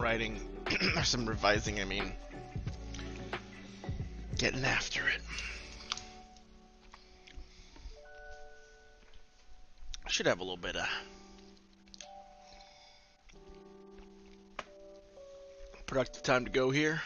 some writing, or some revising, I mean. Getting after it. I should have a little bit of productive time to go here.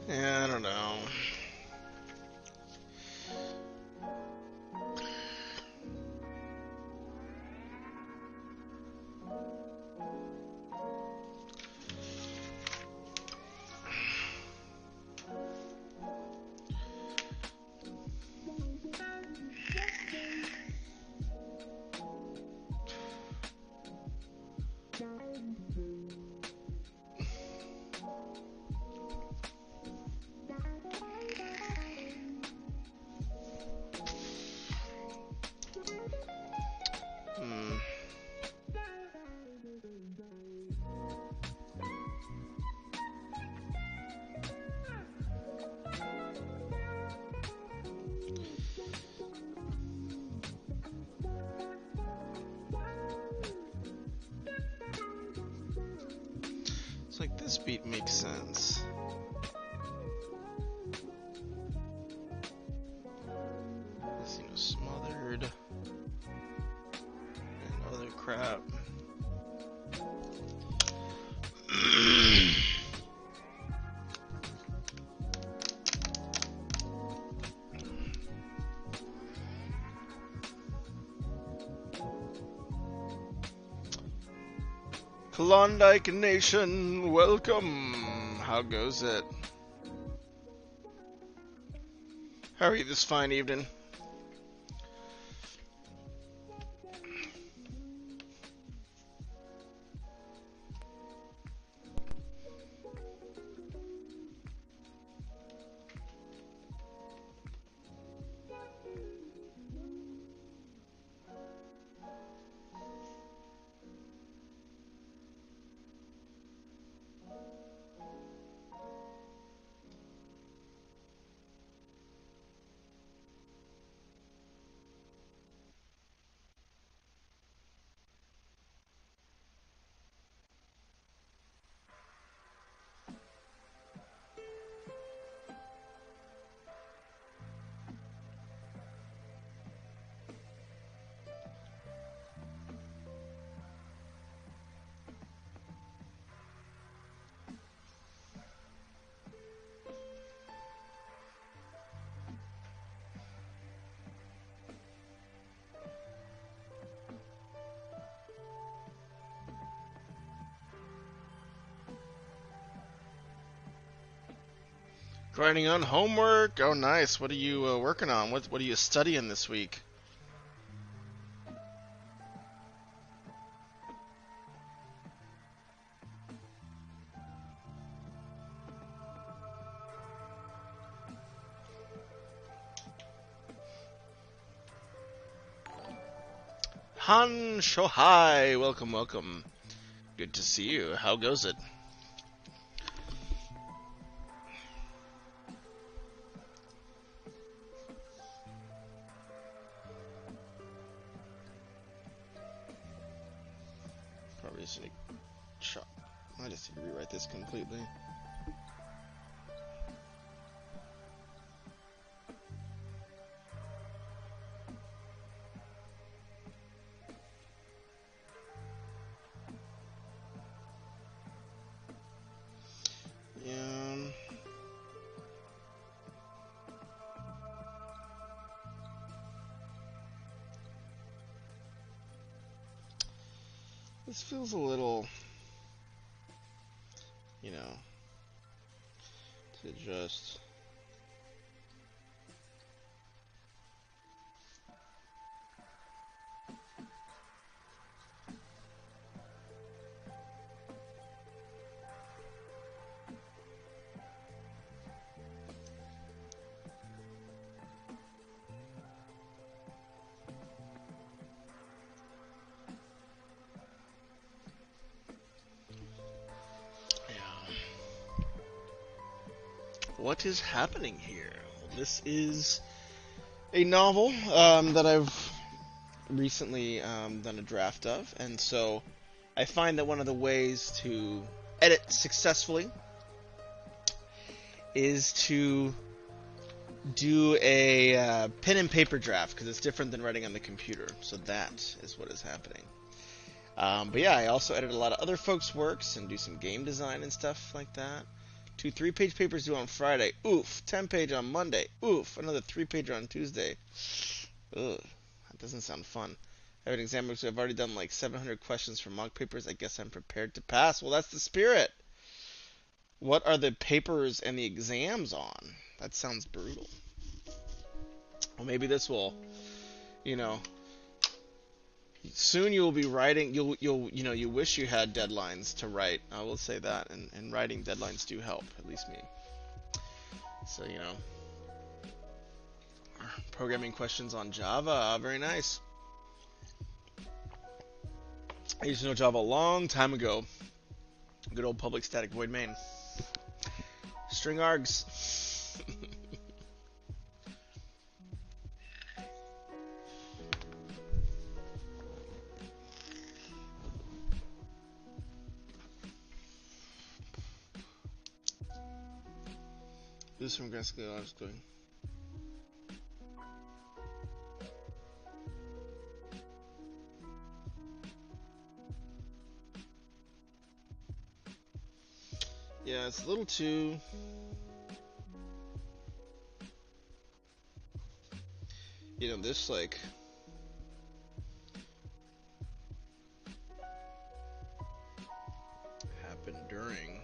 Yeah, I don't know. It's like this beat makes sense. This, you know, smothered and other crap. Klondike Nation, welcome. How goes it? How are you this fine evening? Grinding on homework. Oh, nice. What are you working on? What are you studying this week? Han Shohai, welcome, welcome. Good to see you. How goes it? Probably just gonna chop I just need to rewrite this completely. This feels a little, you know, to just... What is happening here? Well, this is a novel that I've recently done a draft of, and so I find that one of the ways to edit successfully is to do a pen and paper draft, because it's different than writing on the computer. So that is what is happening. But yeah, I also edit a lot of other folks' works and do some game design and stuff like that. 2 3-page papers due on Friday. Oof. 10-page on Monday. Oof. Another 3-pager on Tuesday. Ugh. That doesn't sound fun. I have an exam, so I've already done like 700 questions for mock papers. I guess I'm prepared to pass. Well, that's the spirit. What are the papers and the exams on? That sounds brutal. Well, maybe this will, you know, soon you will be writing. You wish you had deadlines to write. I will say that, and writing deadlines do help, at least me. So programming questions on Java, very nice. I used to know Java a long time ago. Good old public static void main. String args. This is from Grassley. I was doing. Yeah, it's a little too. This like. Happened during.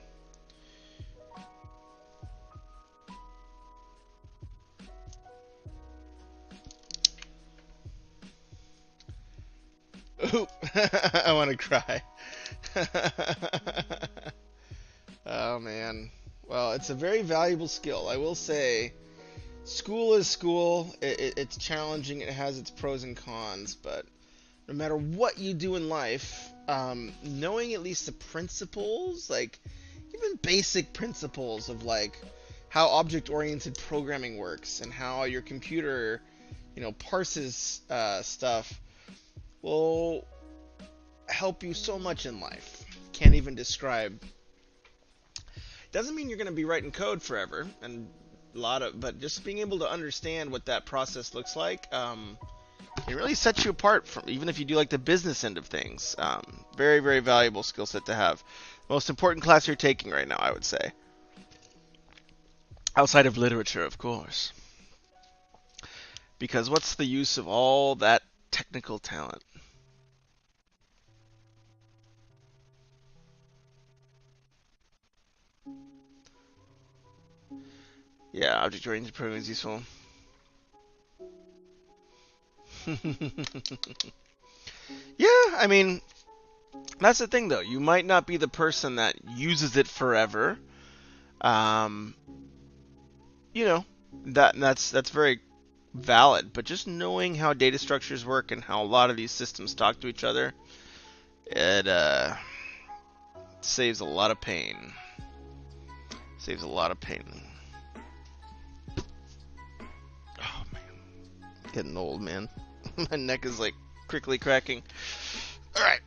Oop! I want to cry. Oh man. Well, it's a very valuable skill. I will say, school is school. It's challenging. It has its pros and cons. But no matter what you do in life, knowing at least the principles, like even basic principles of like how object-oriented programming works and how your computer, parses stuff, will help you so much in life. Can't even describe. Doesn't mean you're going to be writing code forever, and but just being able to understand what that process looks like, it really sets you apart from, even if you do like the business end of things. Very, very valuable skill set to have. Most important class you're taking right now, I would say. Outside of literature, of course. Because what's the use of all that technical talent? Yeah, object-oriented programming is useful. Yeah, I mean, that's the thing though. You might not be the person that uses it forever. That's very valid. But just knowing how data structures work and how a lot of these systems talk to each other, it saves a lot of pain. Saves a lot of pain. Oh man, getting old, man. My neck is like crickly cracking. All right.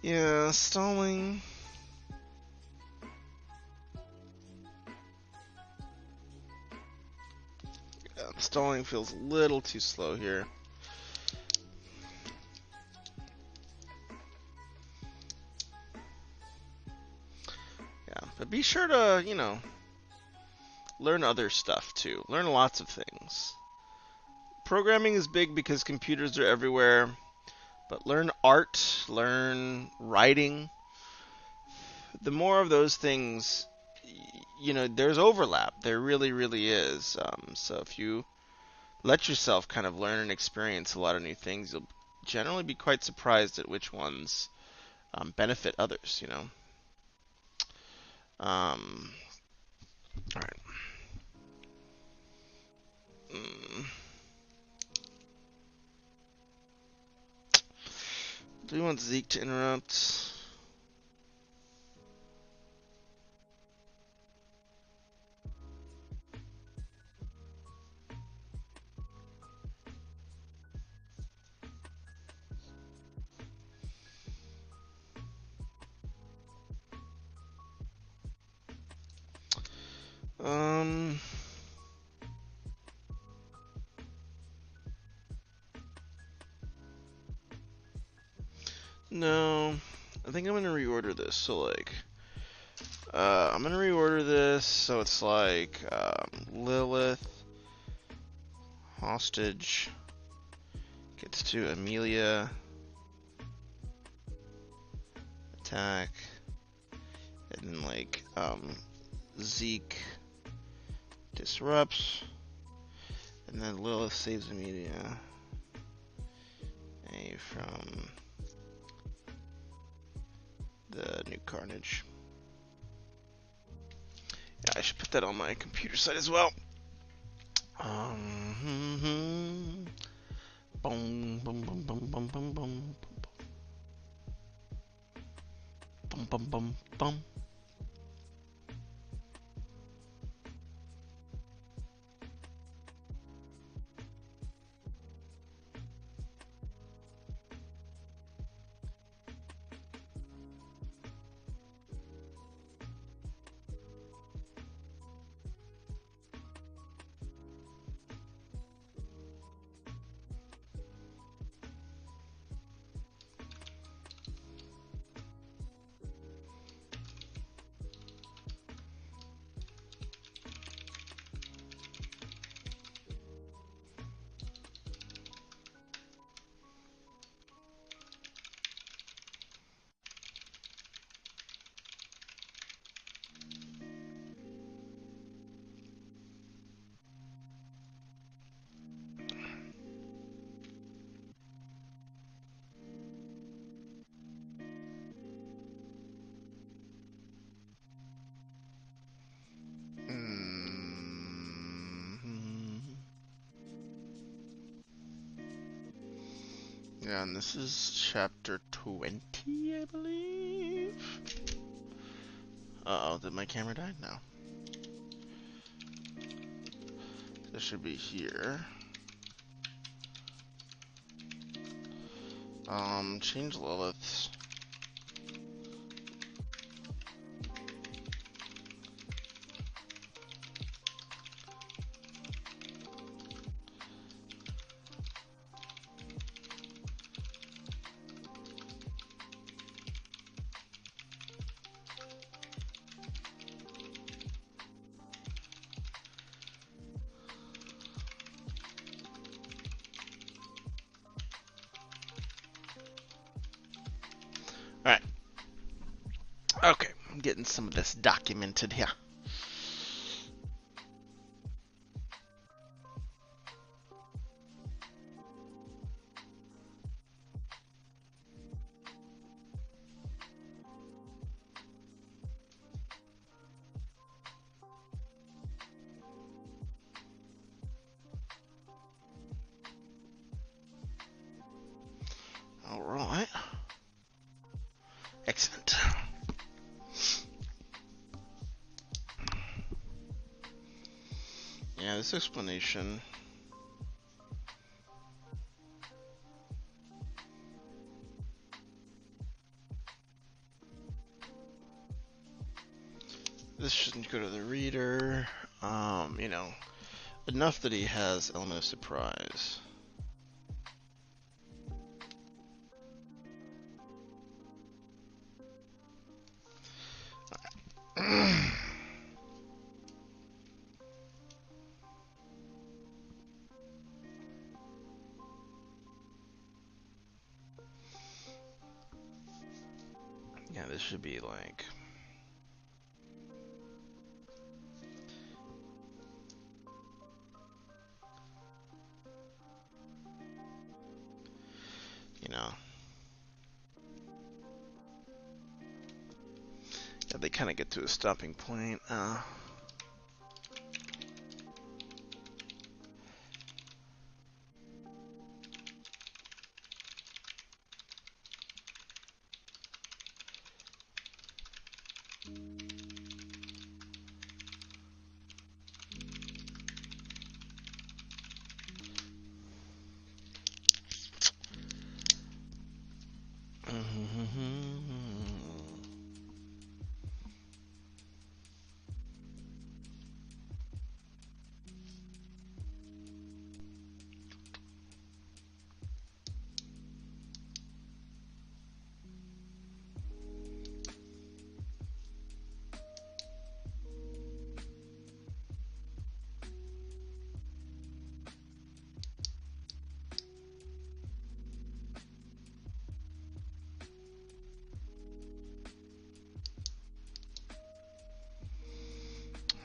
Yeah, stalling. Yeah, stalling feels a little too slow here. Yeah, but be sure to, learn other stuff too. Learn lots of things. Programming is big because computers are everywhere, but learn art, learn writing. The more of those things, there's overlap. There really, really is. So if you let yourself kind of learn and experience a lot of new things, you'll generally be quite surprised at which ones benefit others. All right. Mm. Do we want Zeke to interrupt? Um, no, I think I'm gonna reorder this. So I'm gonna reorder this so it's like Lilith hostage gets to Amelia attack, and then Zeke disrupts, and then Lilith saves Amelia from the new carnage. Yeah, I should put that on my computer site as well. Boom, boom, boom, boom, boom, boom, boom, boom, boom, boom, boom. Yeah, and this is chapter 20, I believe. Uh-oh, did my camera die? No. This should be here. Change Lilith's. Alright. Okay, I'm getting some of this documented here. Alright. Excellent. Yeah, this explanation. this shouldn't go to the reader. You know, enough that he has element of surprise. Yeah, this should be like... You know... Yeah, they kind of get to a stopping point.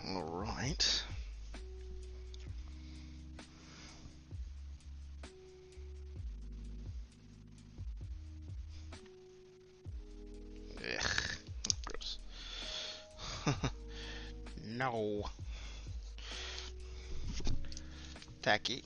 Alright. Ugh, gross. No. Tacky.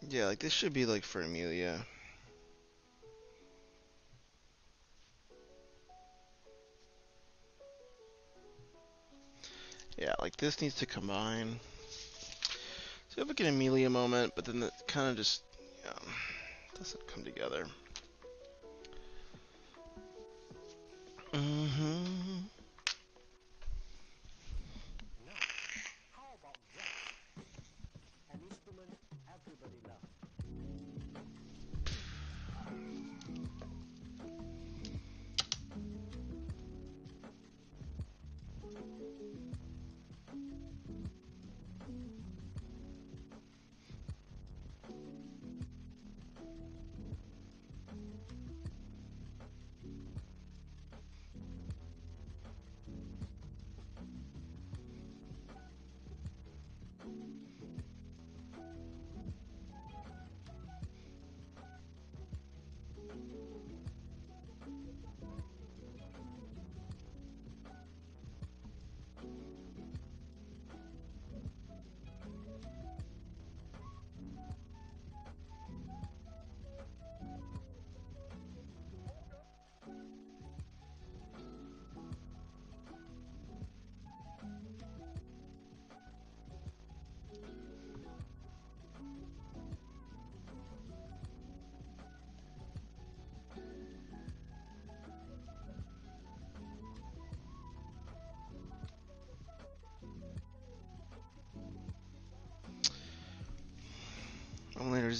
Yeah, like this should be like for Amelia. Yeah, like this needs to combine. So you have like an Amelia moment, but then it kind of just doesn't come together. Mm-hmm. How about that? An instrument everybody loves.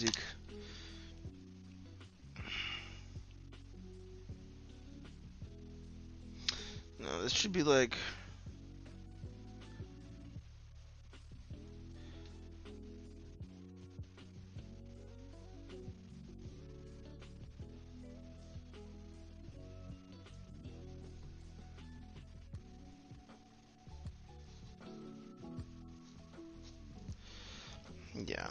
music. No, this should be like... Yeah.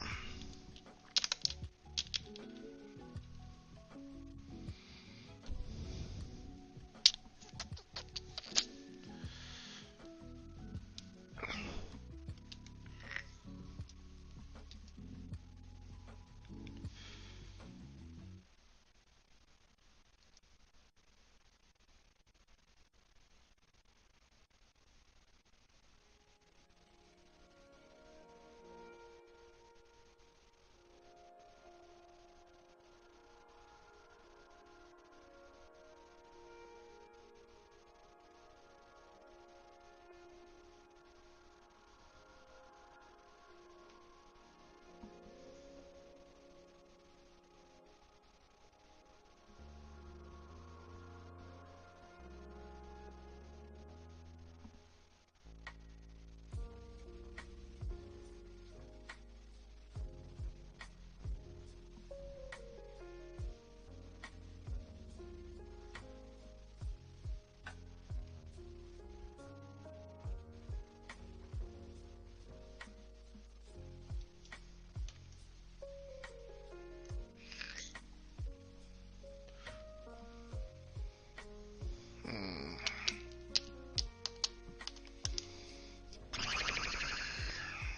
Hmm.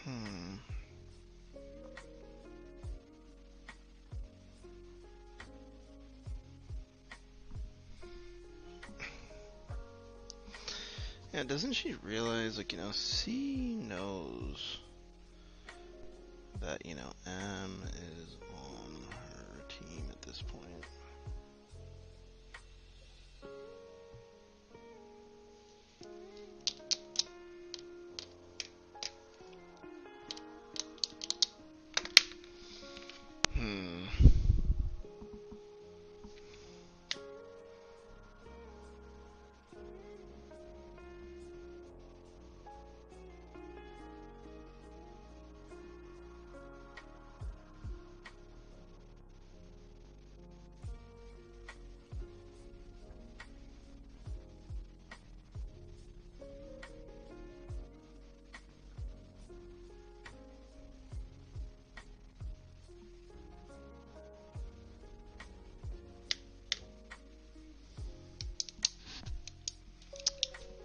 Hmm. Yeah, doesn't she realize, like, C knows that, M is on her team at this point. Hmm.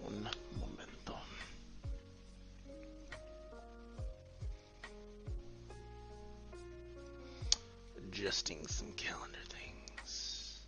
Un momento. Adjusting some calendar things.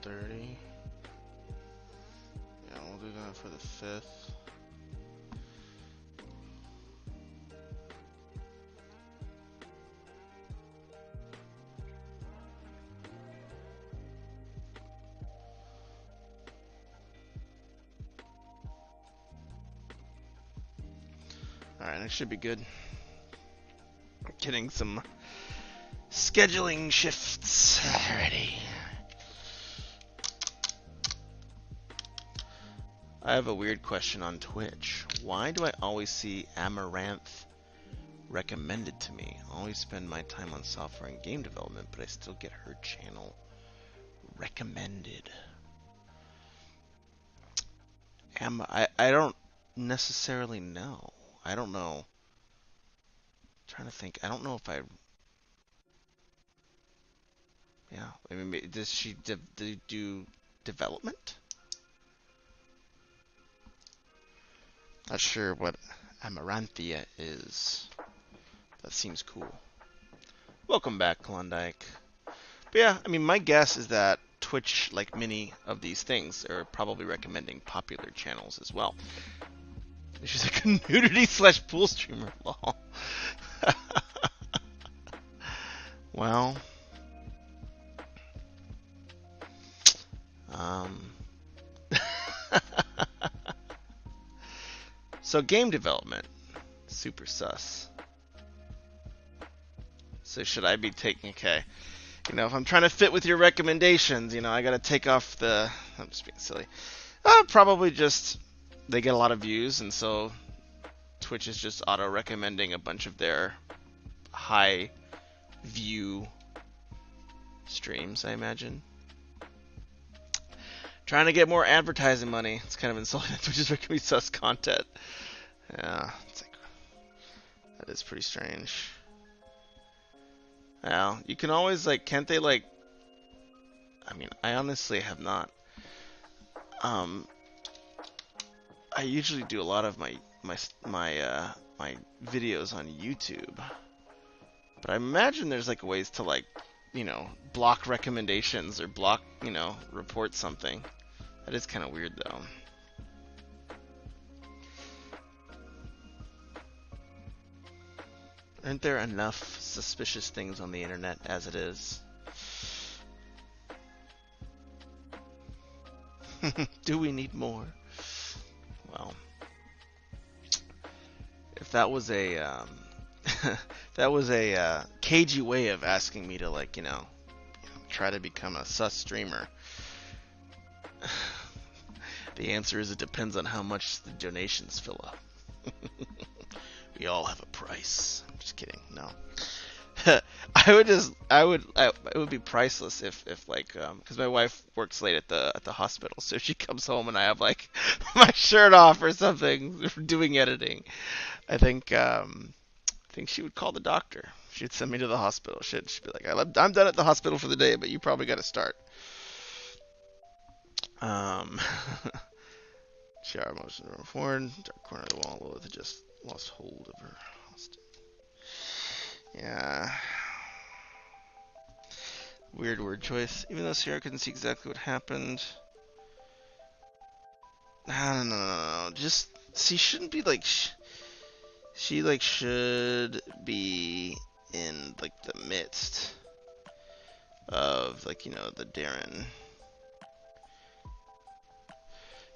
7:30. Yeah, we'll do that for the 5th. Alright, that should be good. Getting some scheduling shifts already. I have a weird question on Twitch. Why do I always see Amaranth recommended to me? I always spend my time on software and game development, but I still get her channel recommended. I don't necessarily know. I don't know. I'm trying to think. I don't know if I... Yeah. I mean, does she do development? Not sure what Amaranthia is. That seems cool. Welcome back, Klondike. But yeah, I mean, my guess is that Twitch, like many of these things, are probably recommending popular channels as well. She's like a nudity/pool streamer. Lol. Well, so game development, super sus. So should I be taking, okay, you know, if I'm trying to fit with your recommendations, you know, I gotta take off the, I'm just being silly. Probably just, they get a lot of views, and so Twitch is just auto-recommending a bunch of their high view streams, I imagine. Trying to get more advertising money. It's kind of insulting that Twitch is recommending sus content. Yeah, it's like, that is pretty strange. Well, you can always, like, can't they, like, I mean, I honestly have not. I usually do a lot of my videos on YouTube, but I imagine there's like ways to, like, you know, block recommendations or block, you know, report something. That is kind of weird though. Aren't there enough suspicious things on the internet as it is? Do we need more? Well, if that was a that was a cagey way of asking me to, like, you know, try to become a sus streamer, the answer is it depends on how much the donations fill up. We all have a price. I'm just kidding. No. It would be priceless if like, because my wife works late at the hospital, so she comes home and I have, like, my shirt off or something doing editing. I think she would call the doctor. She'd send me to the hospital. She'd be like, I'm done at the hospital for the day, but you probably got to start. Shower motion room forward, dark corner of the wall. Lilith just lost hold of her hostage. Yeah. Weird word choice. Even though Sierra couldn't see exactly what happened. No. Just, she shouldn't be like. She like should be in, like, the midst of, like, you know, the Darren.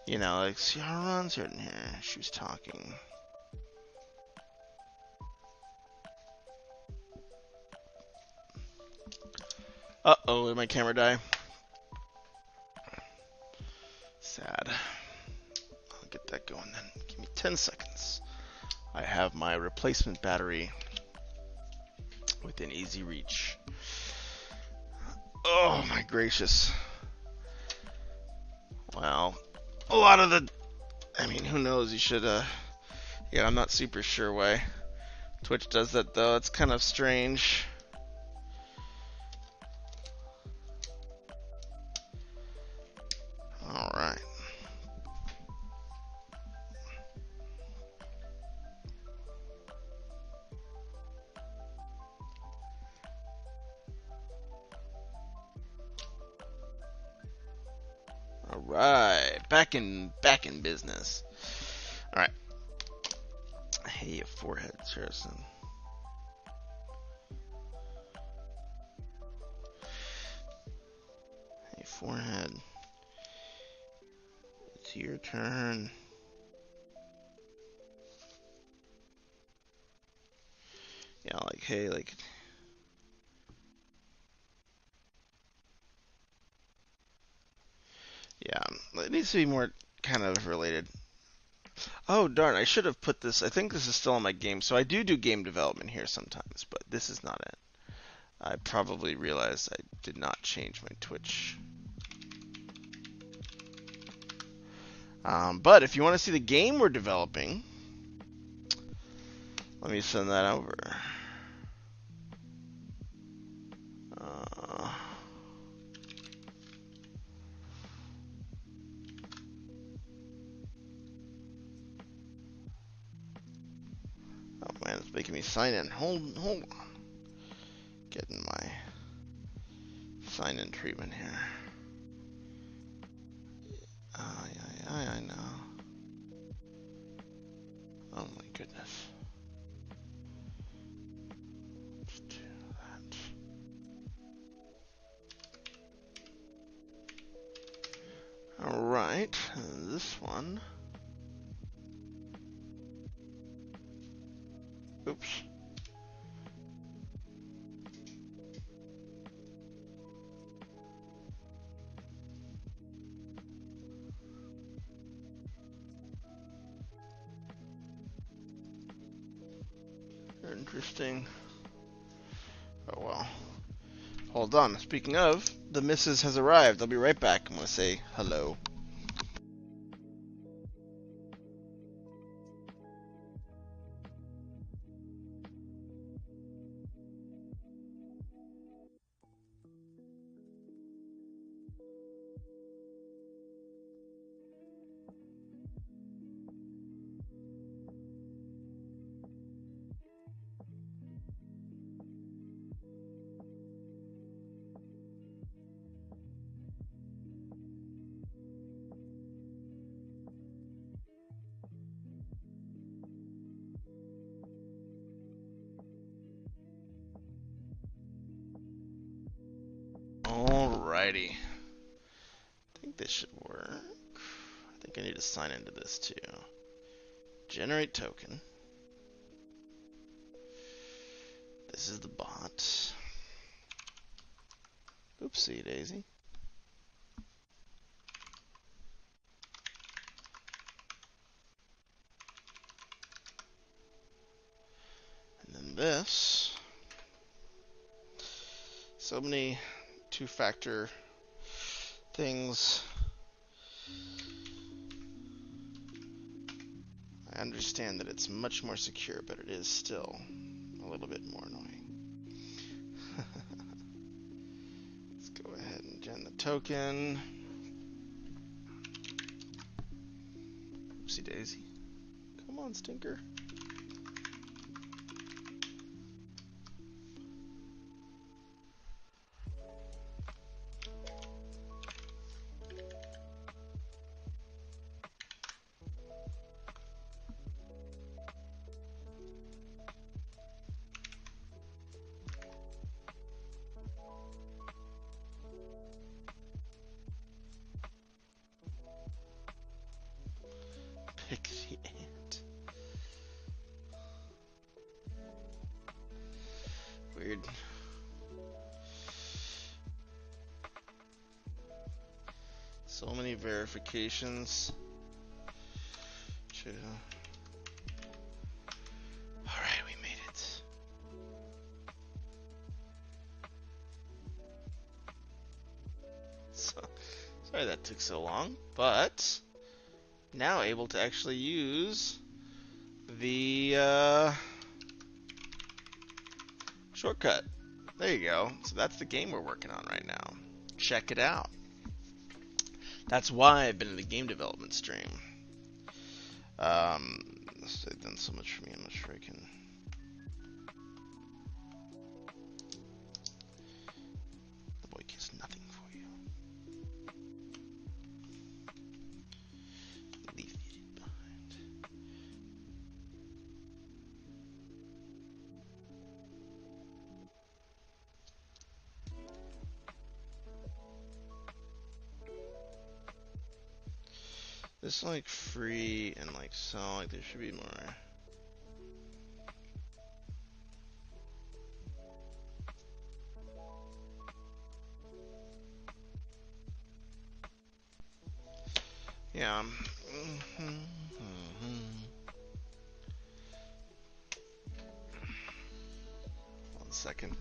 You know, like, Sierra runs right in here. She was talking. Uh-oh, did my camera die? Sad. I'll get that going then. Give me 10 seconds. I have my replacement battery within easy reach. Oh my gracious. Well, a lot of the, I mean, who knows, you should, yeah, I'm not super sure why Twitch does that though. It's kind of strange. Alright. All right, back in business. All right. Hey, forehead, Harrison. Hey, forehead. It's your turn. Yeah, like, hey, like. Yeah, it needs to be more kind of related. Oh, darn, I should have put this. I think this is still on my game. So I do game development here sometimes, but this is not it. I probably realized I did not change my Twitch. But if you want to see the game we're developing, let me send that over. Uh, oh man, it's making me sign in. Hold on. Getting my sign in treatment here. I know. Oh my goodness. Let's do that. Alright, this one. Oops. Interesting. Oh well. Hold on. Speaking of, the missus has arrived. I'll be right back. I'm going to say hello. Alrighty. I think this should work. I think I need to sign into this too. Generate token. This is the bot. Oopsie daisy. And then this. So many two-factor things. I understand that it's much more secure, but it is still a little bit more annoying. Let's go ahead and gen the token. Oopsie daisy. Come on, stinker. Pick the ant. Weird. So many verifications. Alright, we made it. So, sorry that took so long, but now able to actually use the shortcut. There you go. So that's the game we're working on right now. Check it out. That's why I've been in the game development stream. They've done so much for me. I'm not sure I can. The boy cares nothing for you. This like free and like sell, like there should be more. Yeah. One second.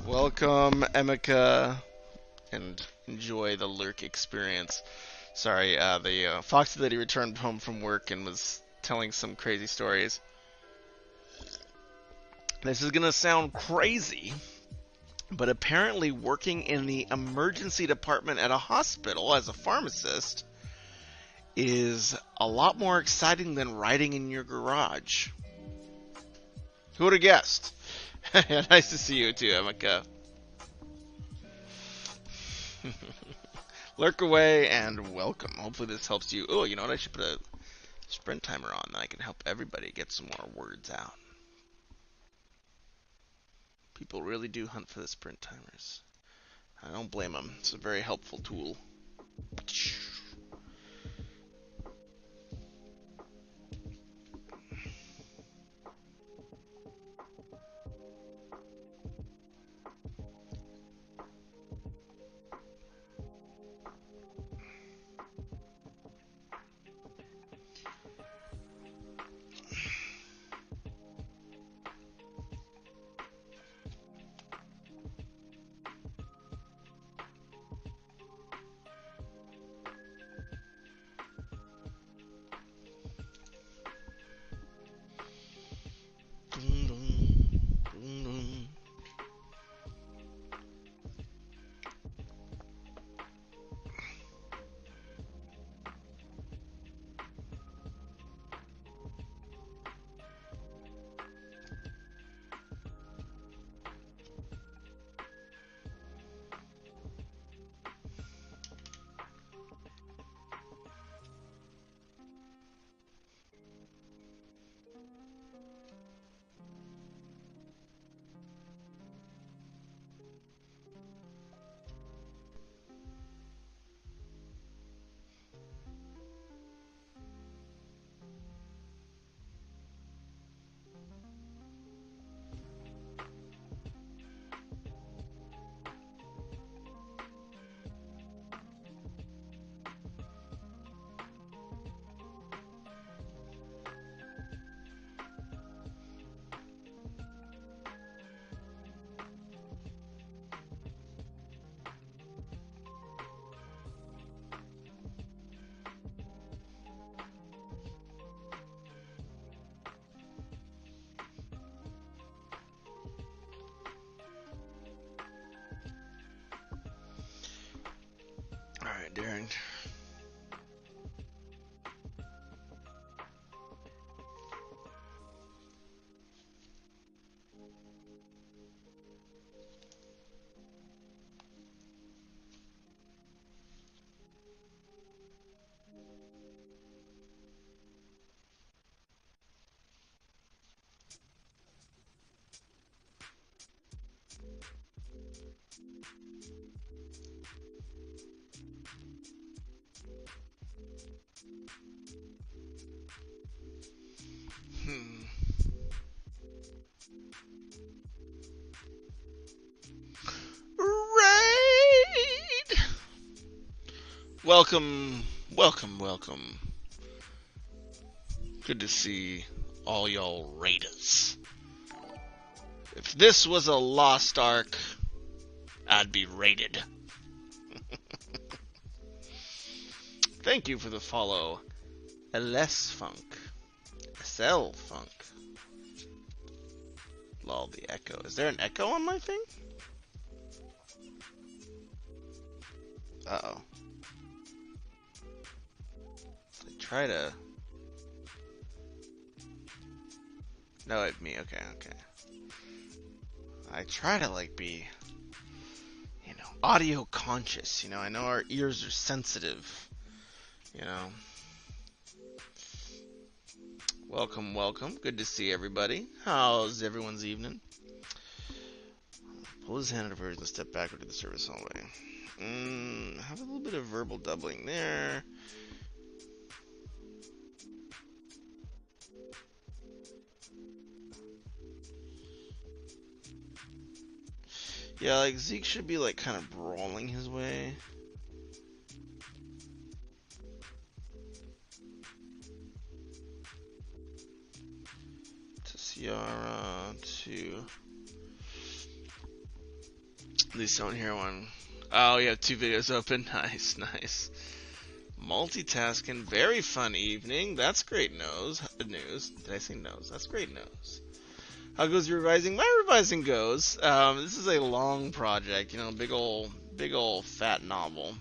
Welcome, Emeka, and enjoy the lurk experience. Sorry, the Foxy Lady returned home from work and was telling some crazy stories. This is gonna sound crazy, but apparently working in the emergency department at a hospital as a pharmacist is a lot more exciting than riding in your garage. Who would have guessed? Nice to see you too, Emeka. Lurk away and welcome. Hopefully this helps you. Oh, you know what? I should put a sprint timer on, then I can help everybody get some more words out. People really do hunt for the sprint timers. I don't blame them. It's a very helpful tool. Alright, Darren. Right. Welcome, welcome, welcome. Good to see all y'all raiders. If this was a lost ark, I'd be raided. Thank you for the follow, LS Funk, SL Funk. Lol, the echo. Is there an echo on my thing? Uh-oh. I try to... No, it's me. Okay, okay. I try to, like, be, audio conscious. I know our ears are sensitive. Welcome, welcome. Good to see everybody. How's everyone's evening? Pull his hand over and step backward to the service hallway. Have a little bit of verbal doubling there. Yeah, like Zeke should be like kind of brawling his way. To Ciara, to At least don't hear one. Oh, you have two videos open. Nice, nice. Multitasking. Very fun evening. That's great news. Did I say nose? That's great news. How goes your revising? My revising goes. This is a long project. You know, big old fat novel.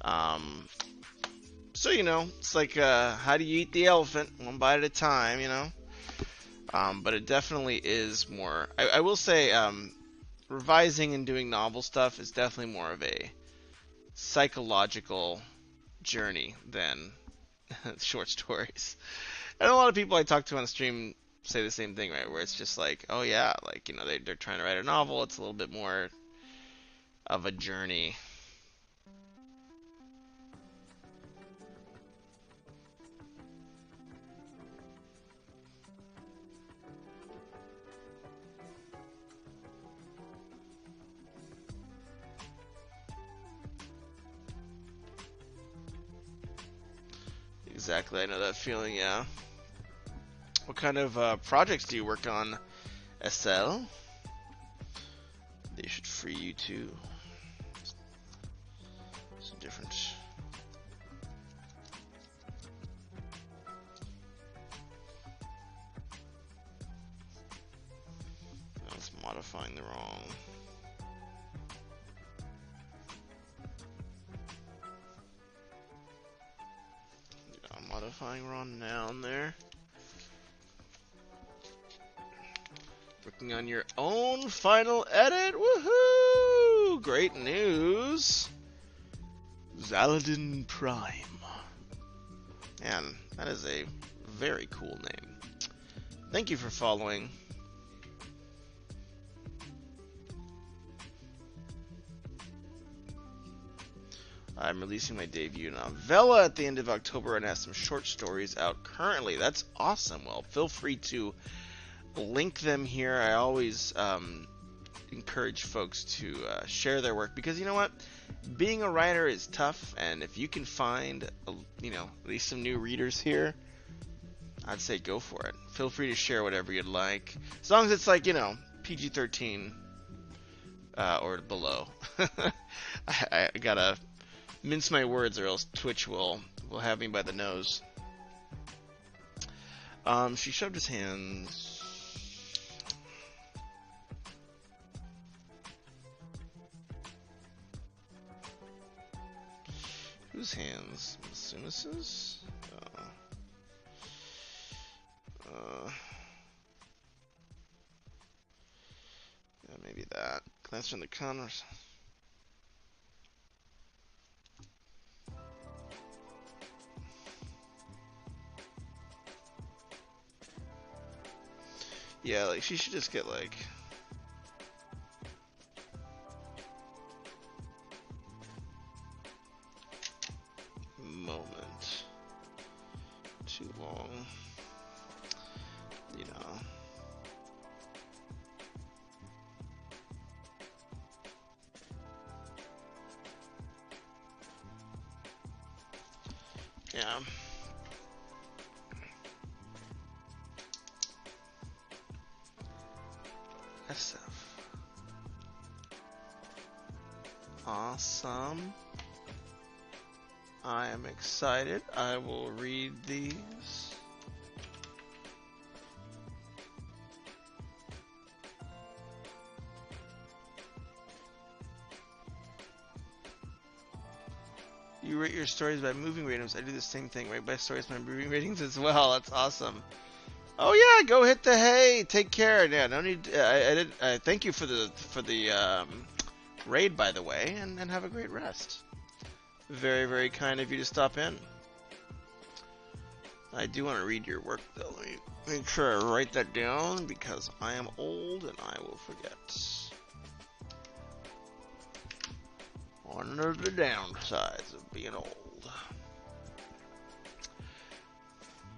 Um, so you know, it's like how do you eat the elephant? One bite at a time. You know. But it definitely is more. I will say, revising and doing novel stuff is definitely more of a psychological journey than short stories. And a lot of people I talk to on stream say the same thing, right? Where it's just like, oh yeah, like you know they're trying to write a novel. It's a little bit more of a journey. Exactly, I know that feeling. Yeah. What kind of projects do you work on, SL? They should free you too. It's different. I was modifying the wrong. Yeah, I'm modifying wrong noun there. Working on your own final edit. Woohoo! Great news. Zaladin Prime. Man, that is a very cool name. Thank you for following. I'm releasing my debut novella at the end of October and have some short stories out currently. That's awesome. Well, feel free to link them here. I always encourage folks to share their work because you know what? Being a writer is tough, and if you can find, you know, at least some new readers here, I'd say go for it. Feel free to share whatever you'd like, as long as it's like, you know, PG-13 or below. I gotta mince my words, or else Twitch will have me by the nose. She shoved his hands. Whose hands? Masumas's? Yeah, maybe that. Glance from the corners. Yeah, like she should just get like moment. Too long. You know. Yeah. SF. Awesome. I am excited. I will read these. You rate your stories by moving ratings. I do the same thing, rate by stories by moving ratings as well. That's awesome. Oh yeah, go hit the hay. Take care. Yeah, no need. I did. Thank you for the raid, by the way, and have a great rest. Very, very kind of you to stop in. I do want to read your work though. Let me make sure I write that down because I am old and I will forget. One of the downsides of being old.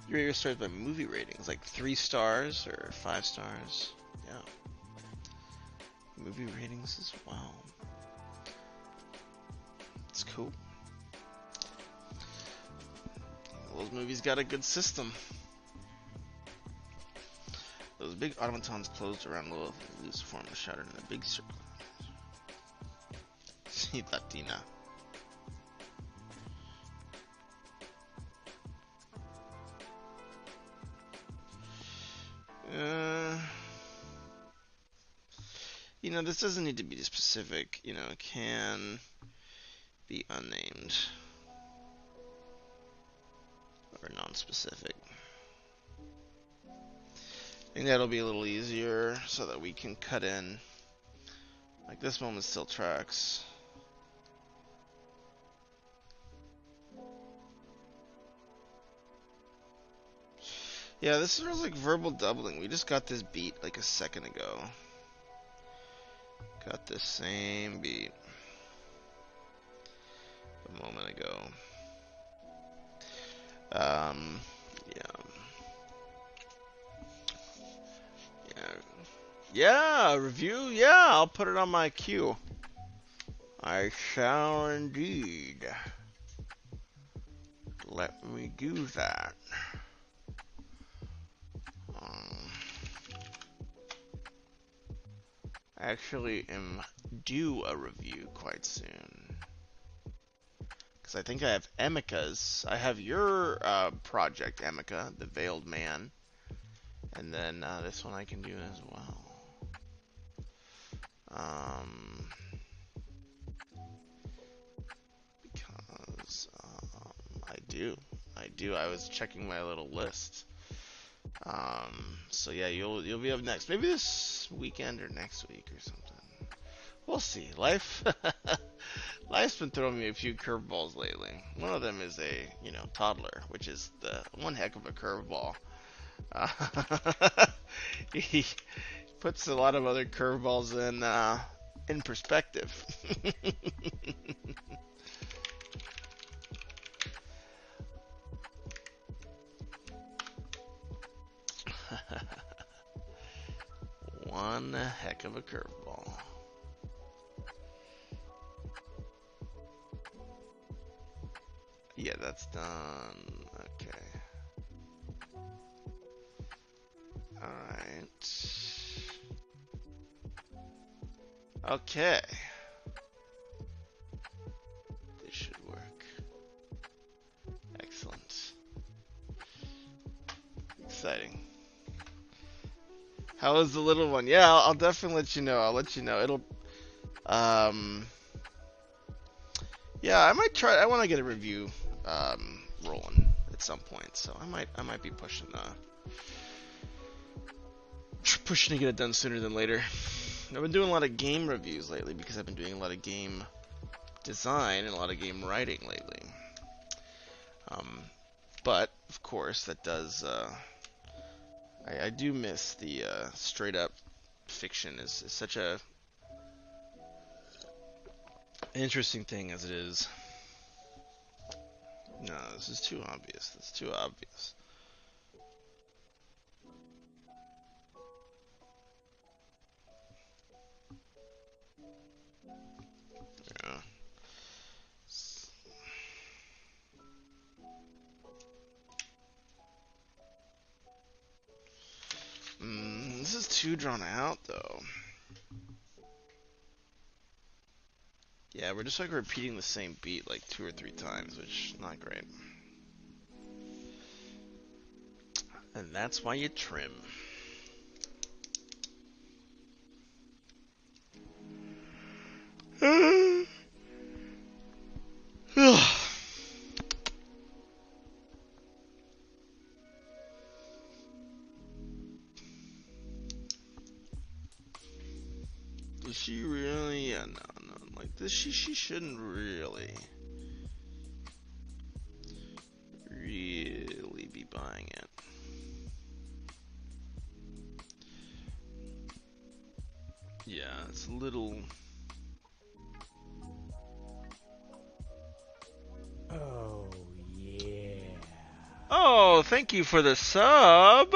You rate your stars by movie ratings, like 3 stars or 5 stars. Yeah. Movie ratings as well. It's cool. Those movies got a good system. Those big automatons closed around the loose form shattered in a big circle. Latina. Uh, this doesn't need to be specific. It can be unnamed or non-specific. I think that'll be a little easier so that we can cut in. Like this moment still tracks. Yeah, this is like verbal doubling. We just got this beat like a second ago. Got this same beat a moment ago. Yeah. Yeah, review. Yeah, I'll put it on my queue. I shall indeed. Let me do that. Um, I actually am due a review quite soon. Because I think I have Emika's. I have your project, Emika, the Veiled Man. And then this one I can do as well. Because I do. I was checking my little list. So yeah, you'll be up next. Maybe this weekend or next week or something. We'll see. Life's been throwing me a few curveballs lately. One of them is a toddler, which is the one heck of a curveball. He puts a lot of other curveballs in perspective. One heck of a curveball. Yeah, that's done. Okay. Alright. Okay. This should work. Excellent. Exciting. How is the little one? Yeah, I'll definitely let you know. I'll let you know. Yeah, I might try. I want to get a review, rolling at some point. So I might be pushing to get it done sooner than later. I've been doing a lot of game reviews lately because I've been doing a lot of game design and a lot of game writing lately. But of course, that does. I do miss the straight up fiction. Is such a interesting thing as it is. No, this is too obvious. That's too obvious. Yeah. This is too drawn out, though. Yeah, we're just like repeating the same beat like 2 or 3 times, which is not great. And that's why you trim. Does she really? Yeah, no. Like this, she shouldn't really be buying it. Yeah, it's a little. Oh, yeah. Oh, thank you for the sub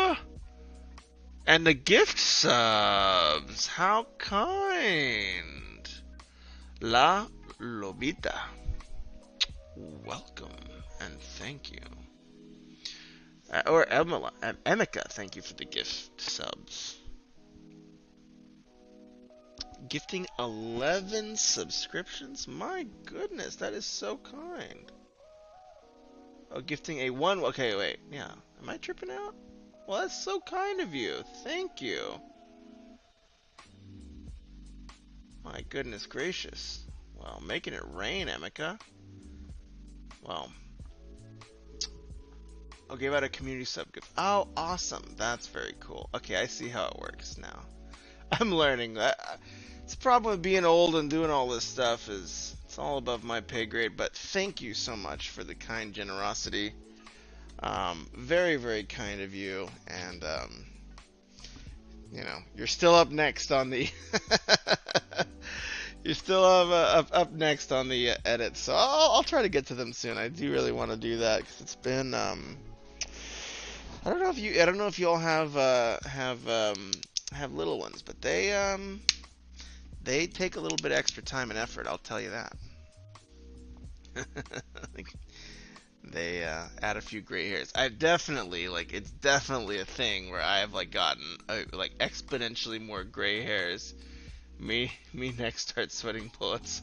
and the gift subs. How kind. La Lobita. Welcome and thank you. Or Emika, thank you for the gift subs. Gifting 11 subscriptions? My goodness, that is so kind. Oh, gifting a one. Okay, wait. Yeah. Am I tripping out? Well, that's so kind of you. Thank you. My goodness gracious. Well, making it rain, Emeka. Well, I'll give out a community sub gift. Oh, awesome. That's very cool. Okay, I see how it works now. I'm learning. It's the problem with being old and doing all this stuff is it's all above my pay grade. But thank you so much for the kind generosity. Very, very kind of you. And, you're still up next on the... You're still up next on the edit, so I'll try to get to them soon. I do really want to do that because it's been I don't know if you all have little ones, but they take a little bit extra time and effort. I'll tell you that. Like, they add a few gray hairs. It's definitely a thing where I have like gotten like exponentially more gray hairs. Me next start sweating bullets.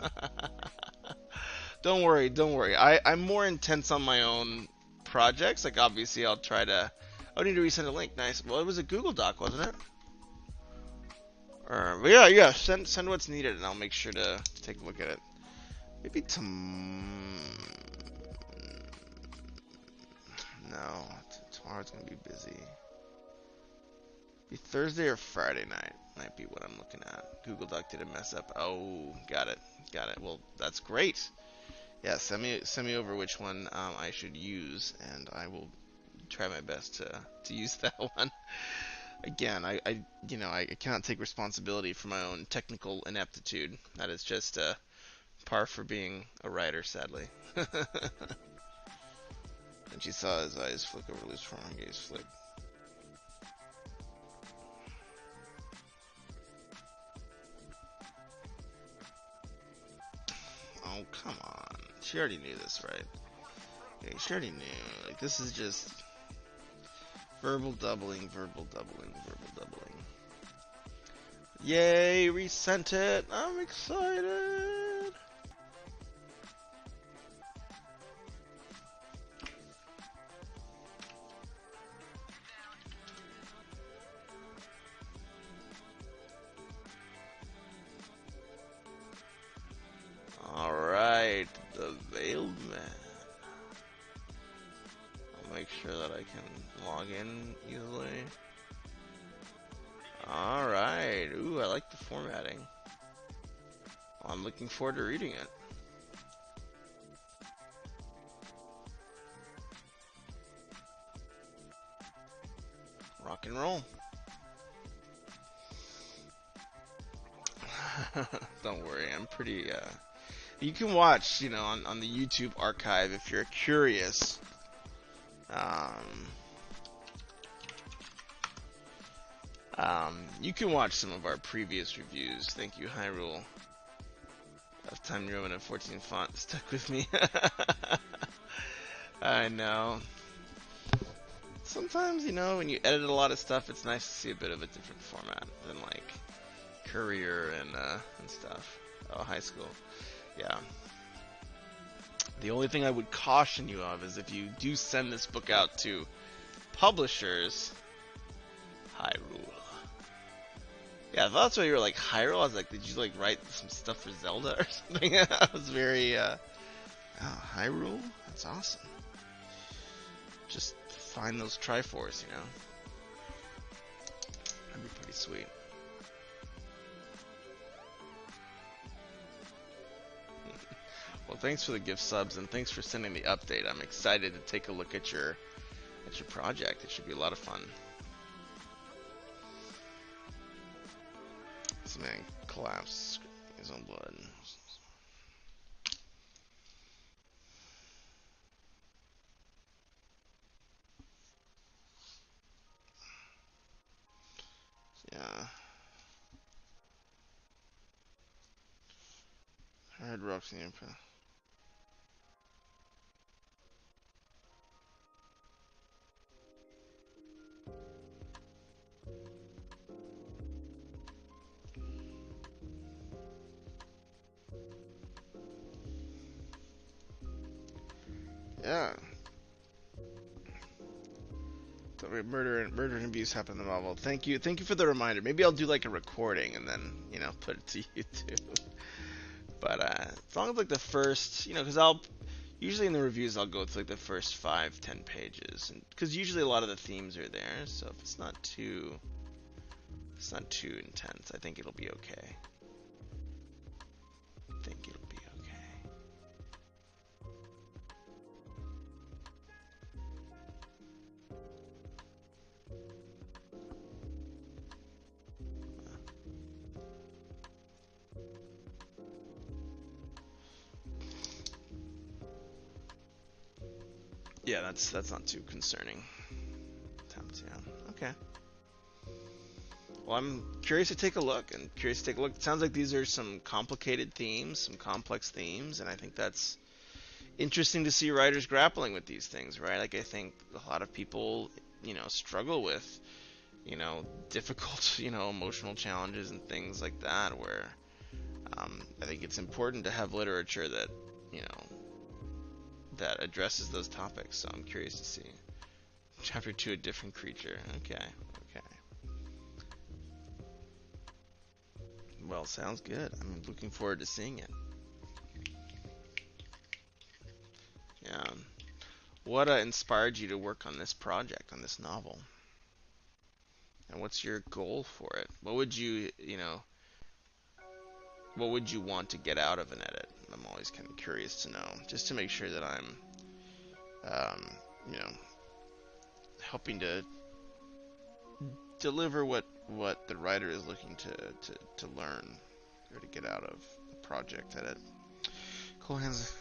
Don't worry. I'm more intense on my own projects. Like obviously I'll try to. Oh, I need to resend a link. Nice. Well, it was a Google Doc, wasn't it? But yeah. Send what's needed, and I'll make sure to take a look at it. Maybe no, tomorrow's gonna be busy. Be Thursday or Friday night might be what I'm looking at. Google Doc did a mess up. Oh, got it. Well, that's great. Yeah, send me over which one I should use, and I will try my best to use that one. Again, I cannot take responsibility for my own technical ineptitude. That is just par for being a writer, sadly. And she saw his eyes flick over loose from her gaze flick. Oh, come on. She already knew this, right? Okay, she already knew. Like, this is just verbal doubling. Yay, we sent it. I'm excited. Alright, the Veiled Man. I'll make sure that I can log in easily. Alright, ooh, I like the formatting. Well, I'm looking forward to reading it. Rock and roll. Don't worry, I'm pretty, you can watch, on the YouTube archive if you're curious. You can watch some of our previous reviews. Thank you, Hyrule. Last time Roman at 14 font stuck with me. I know. Sometimes, when you edit a lot of stuff, it's nice to see a bit of a different format than like Courier and stuff. Oh, high school. Yeah. The only thing I would caution you of is if you do send this book out to publishers, Hyrule. Yeah, I thought that's why you were like Hyrule. I was like, did you like write some stuff for Zelda or something? I was very, oh, Hyrule? That's awesome. Just find those Triforce, That'd be pretty sweet. Well, thanks for the gift subs and thanks for sending the update. I'm excited to take a look at your project. It should be a lot of fun. This man collapsed his own blood. Yeah. I heard Roxy and Yeah. So murder and abuse happen in the novel. Thank you for the reminder. Maybe I'll do like a recording and then put it to YouTube. But as long as like the first, because I'll usually in the reviews I'll go through like the first 5-10 pages, and because usually a lot of the themes are there. So if it's not too intense, I think it'll be okay. I think it'll be okay. Yeah, that's not too concerning. Yeah. Okay. Well, I'm curious to take a look, It sounds like these are some complicated themes, some complex themes, and I think that's interesting to see writers grappling with these things, right? Like I think a lot of people, struggle with, difficult, emotional challenges and things like that, where I think it's important to have literature that, you know, that addresses those topics. So I'm curious to see. Chapter 2, A Different Creature. Okay. Well, sounds good. I'm looking forward to seeing it. Yeah. What inspired you to work on this project, on this novel? And what's your goal for it? What would you want to get out of an edit? I'm always kind of curious to know, just to make sure that I'm, um, you know, helping to deliver what the writer is looking to learn or to get out of the project edit. Cool hands.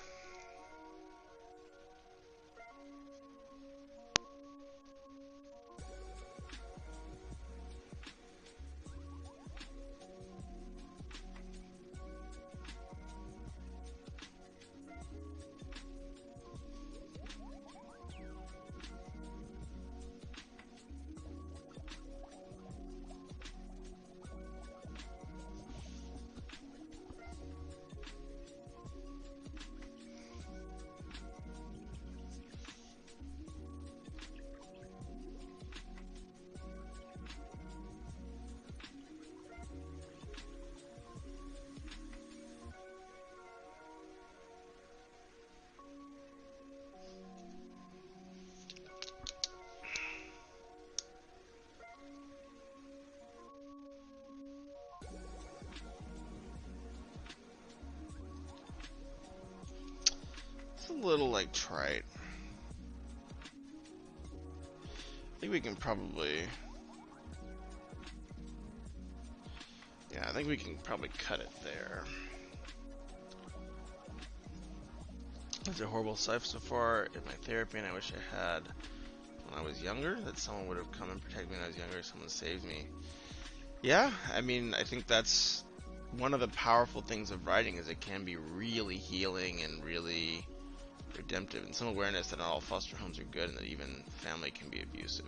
It's a little like trite. I think we can probably. Yeah, I think we can probably cut it there. It's a horrible life so far in my therapy, and I wish I had when I was younger. That someone would have come and protected me when I was younger. Someone saved me. Yeah, I mean, I think that's one of the powerful things of writing is it can be really healing and really redemptive, and some awareness that not all foster homes are good and that even family can be abusive.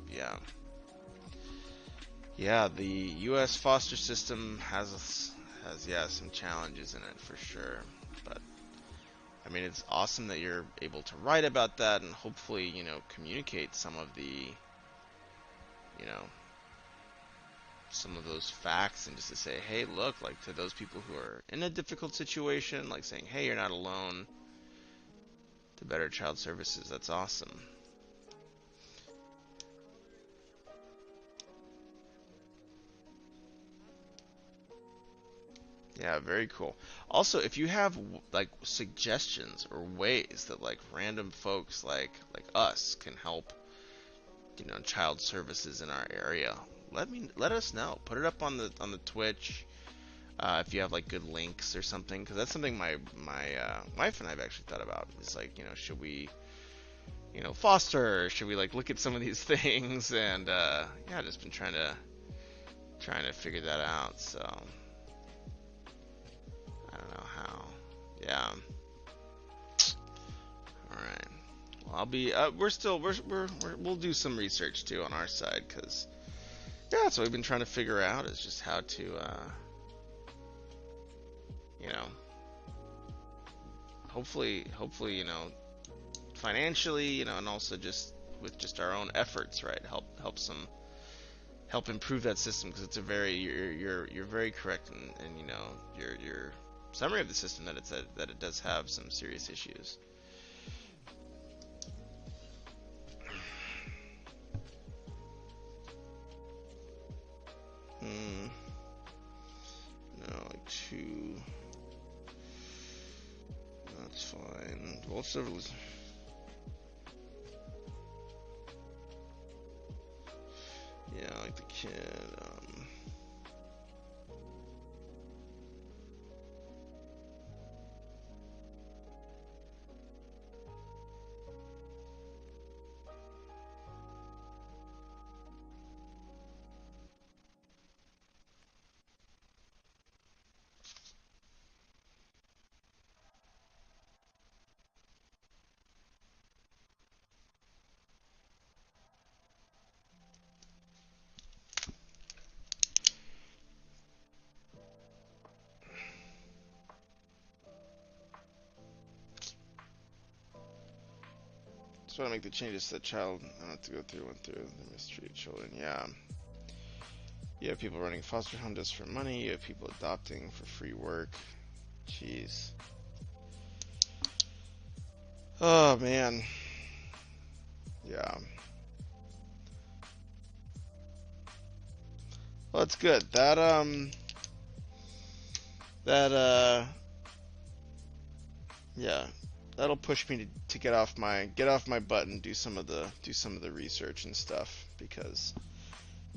Yeah, the U.S. foster system has some challenges in it for sure, but I mean it's awesome that you're able to write about that and hopefully communicate some of the you know some of those facts, and just to say, hey, look, like to those people who are in a difficult situation, like saying, hey, you're not alone. To Better Child Services, that's awesome. Yeah, very cool. Also, if you have like suggestions or ways that like random folks like us can help, child services in our area, let us know. Put it up on the Twitch. If you have like good links or something, because that's something my wife and I have actually thought about. Is like, should we, foster? Or should we like look at some of these things? And yeah, just been trying to figure that out. So I don't know how. Yeah. All right. Well, I'll be. We'll do some research too on our side, because yeah, that's what we've been trying to figure out is just how to, you know, hopefully, financially, and also just with just our own efforts, right? Help improve that system because it's a very you're very correct in your summary of the system that that it does have some serious issues. Hmm. No, like two. That's fine. Well, serverless. Yeah, like the kid. Just want to make the changes to the child. I don't have to go through one through the mistreated children. Yeah. You have people running foster home just for money. You have people adopting for free work. Jeez. Oh man. Yeah. Well, that's good. That yeah. That'll push me to get off my butt and do some of the research and stuff because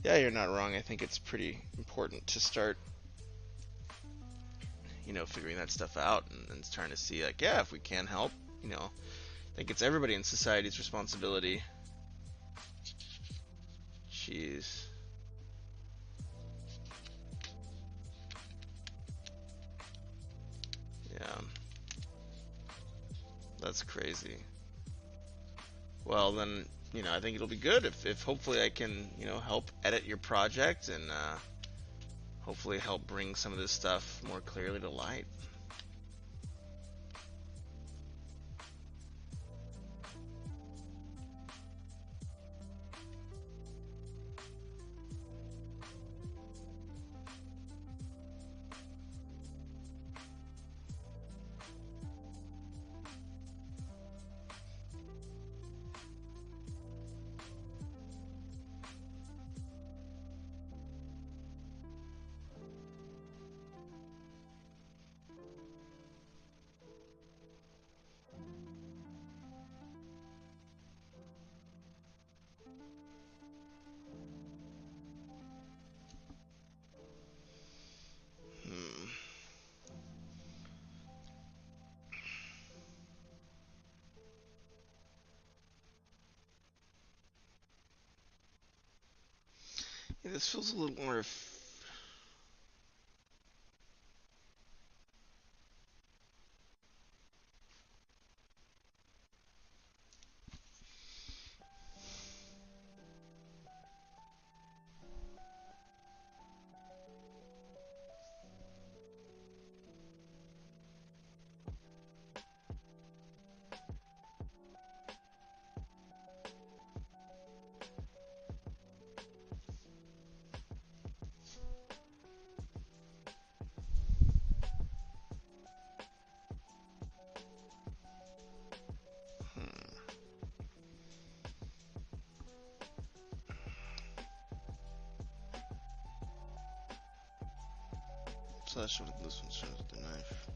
yeah, you're not wrong. I think it's pretty important to start figuring that stuff out and trying to see like, yeah, if we can help, I think it's everybody in society's responsibility. Jeez. Yeah. That's crazy. Well, then, I think it'll be good if hopefully I can, help edit your project and hopefully help bring some of this stuff more clearly to light. Hmm. Yeah, this feels a little more. Hmm. Slash with this one shows the knife.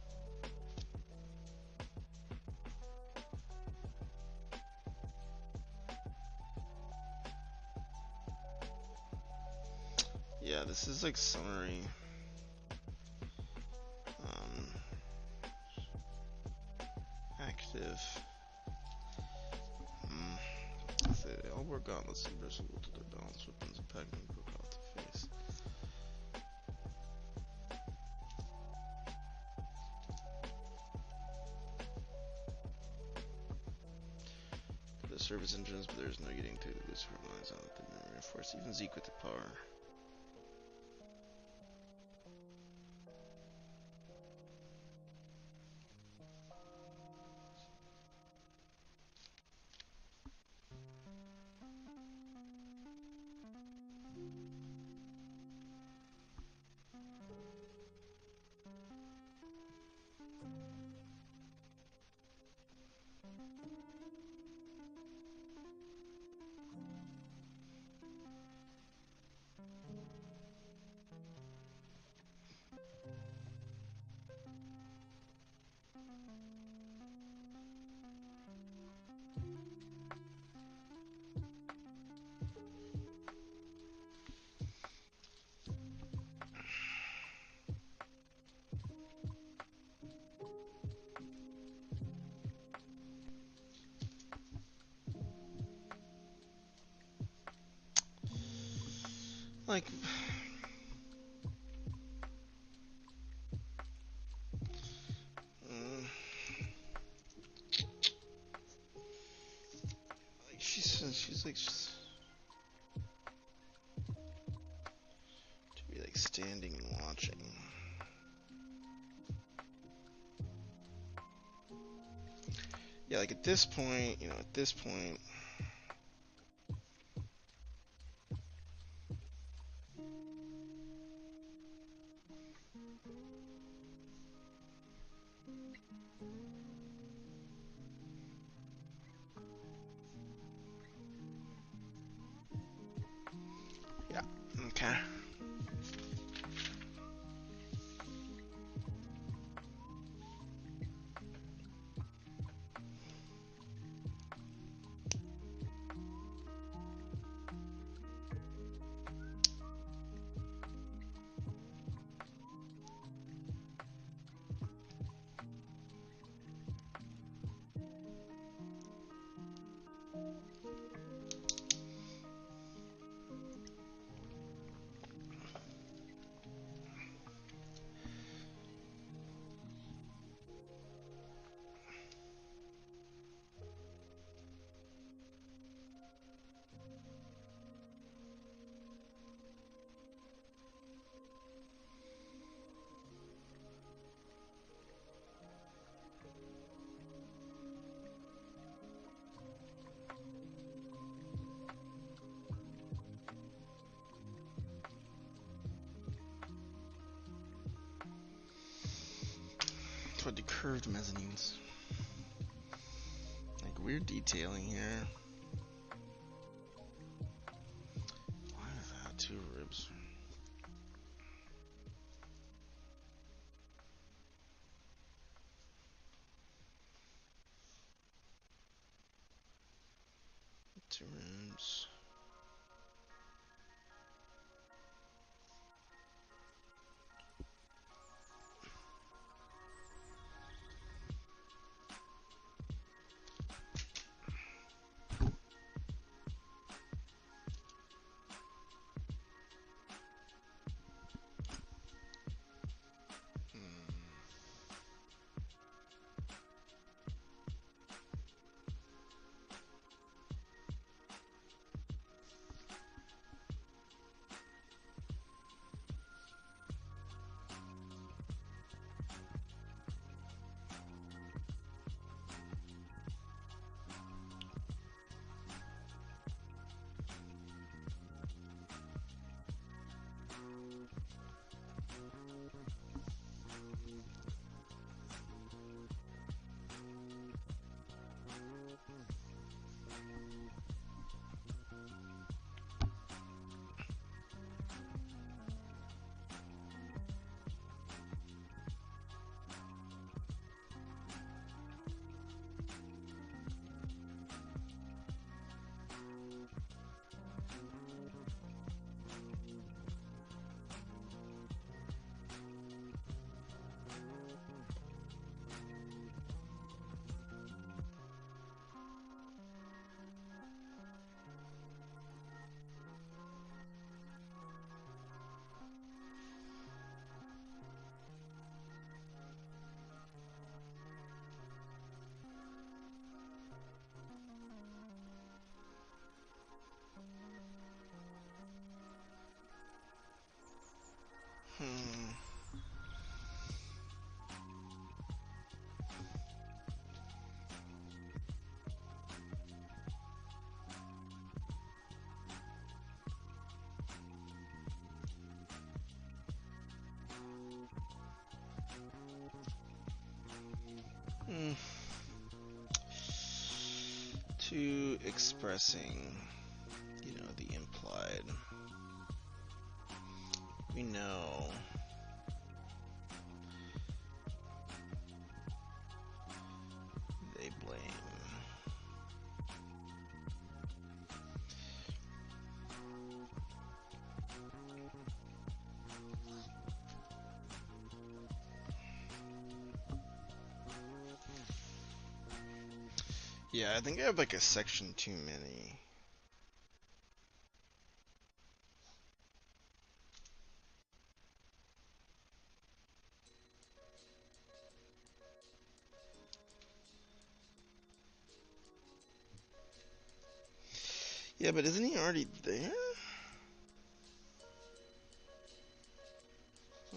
Yeah, this is like summary. Um, Active. Say they all work on the subversible to the balance weapons and packing book off the face. The service engines, but there's no getting to the loose lines on the reinforce even Zeke with the power. Like, mm, like she's like to be like standing and watching. Yeah, like at this point, yeah, okay. Toward the curved mezzanines. Like weird detailing here. Why is that 2 ribs? Two rooms. Hmm. Hmm. To expressing, the implied. We know they blame. Yeah, I think I have like a section too many. Yeah, but isn't he already there?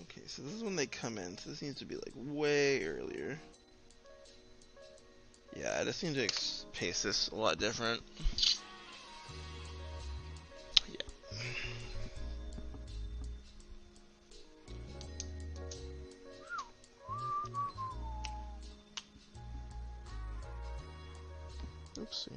Okay, so this is when they come in. So this needs to be like way earlier. Yeah, I just need to pace this a lot different. Yeah. Oopsie.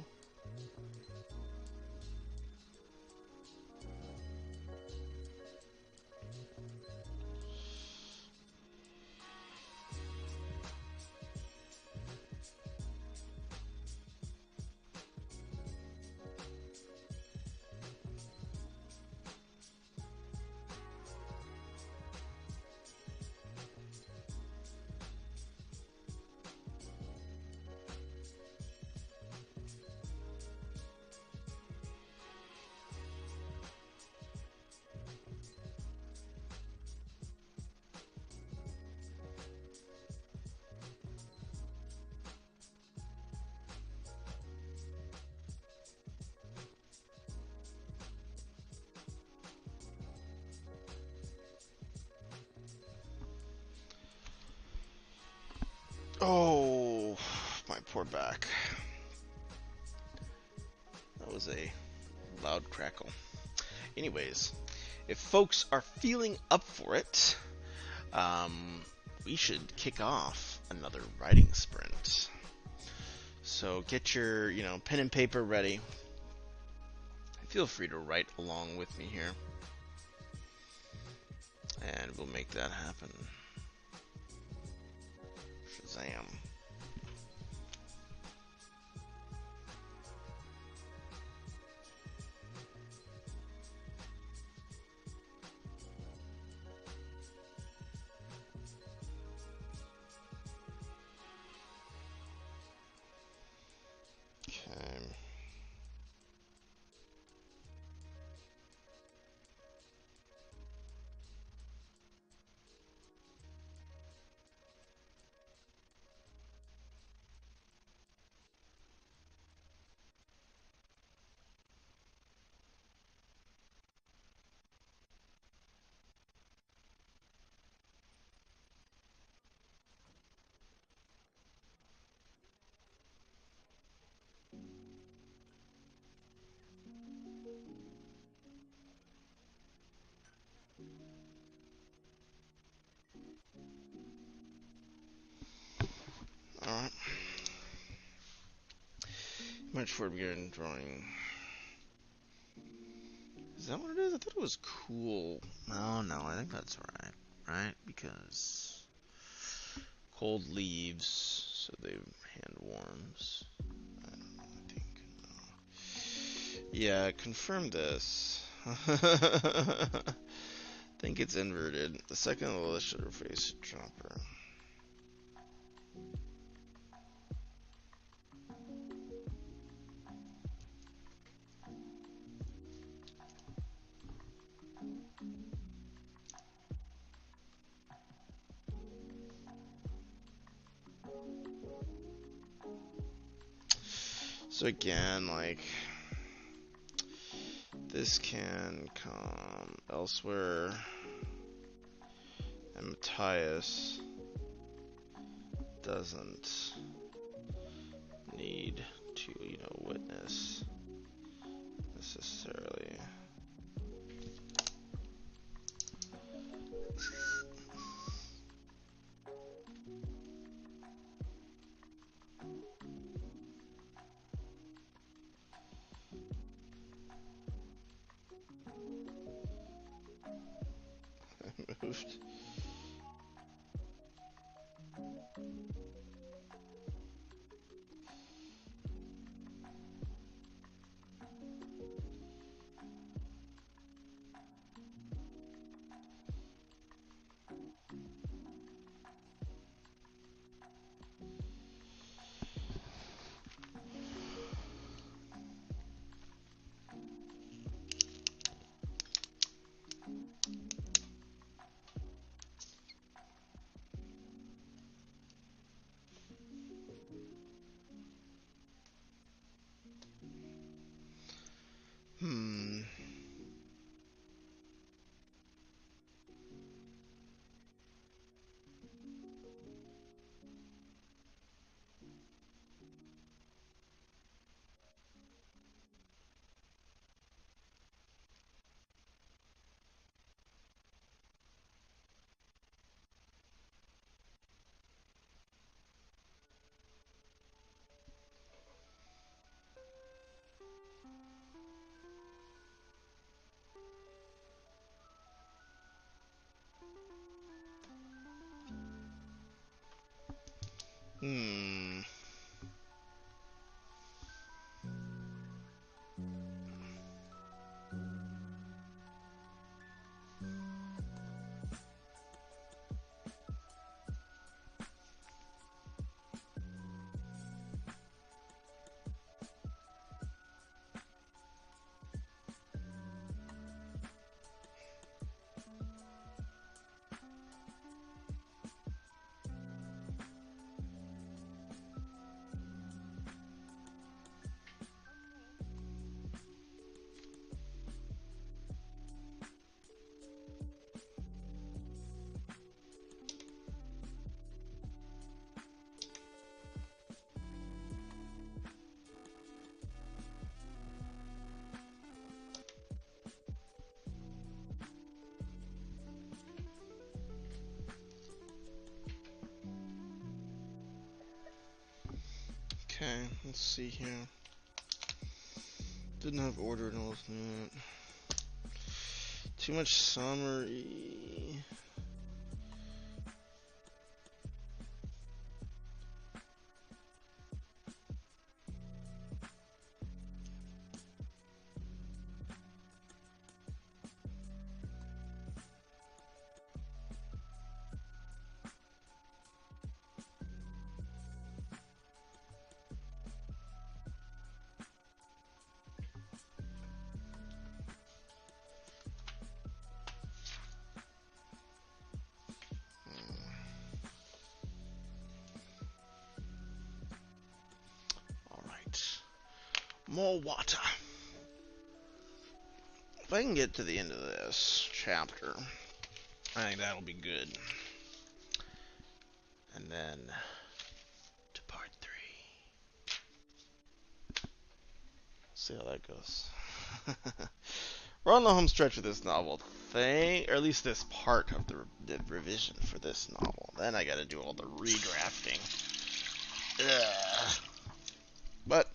Oh, my poor back. That was a loud crackle. Anyways, if folks are feeling up for it, we should kick off another writing sprint. So get your, pen and paper ready. Feel free to write along with me here, and we'll make that happen. Shazam. Okay. Alright. Much for beginning drawing. Is that what it is? I thought it was cool. Oh, no, I think that's right. Right? Because cold leaves, so they hand warms. I don't know, I think. No. Yeah, confirm this. I think it's inverted. The second on the list should replace dropper. So again, like, this can come elsewhere, and Matthias doesn't need to, witness necessarily. Moved. Hmm. Okay, let's see here. Didn't have order and all that. Too much summary. All right. More water. If I can get to the end of this chapter, I think that'll be good. And then to part 3. See how that goes. We're on the home stretch of this novel, or at least this part of the revision for this novel. Then I gotta do all the redrafting. Ugh. But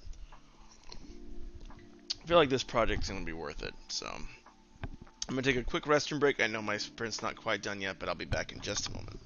I feel like this project's gonna be worth it, so I'm gonna take a quick restroom break. I know my sprint's not quite done yet, but I'll be back in just a moment.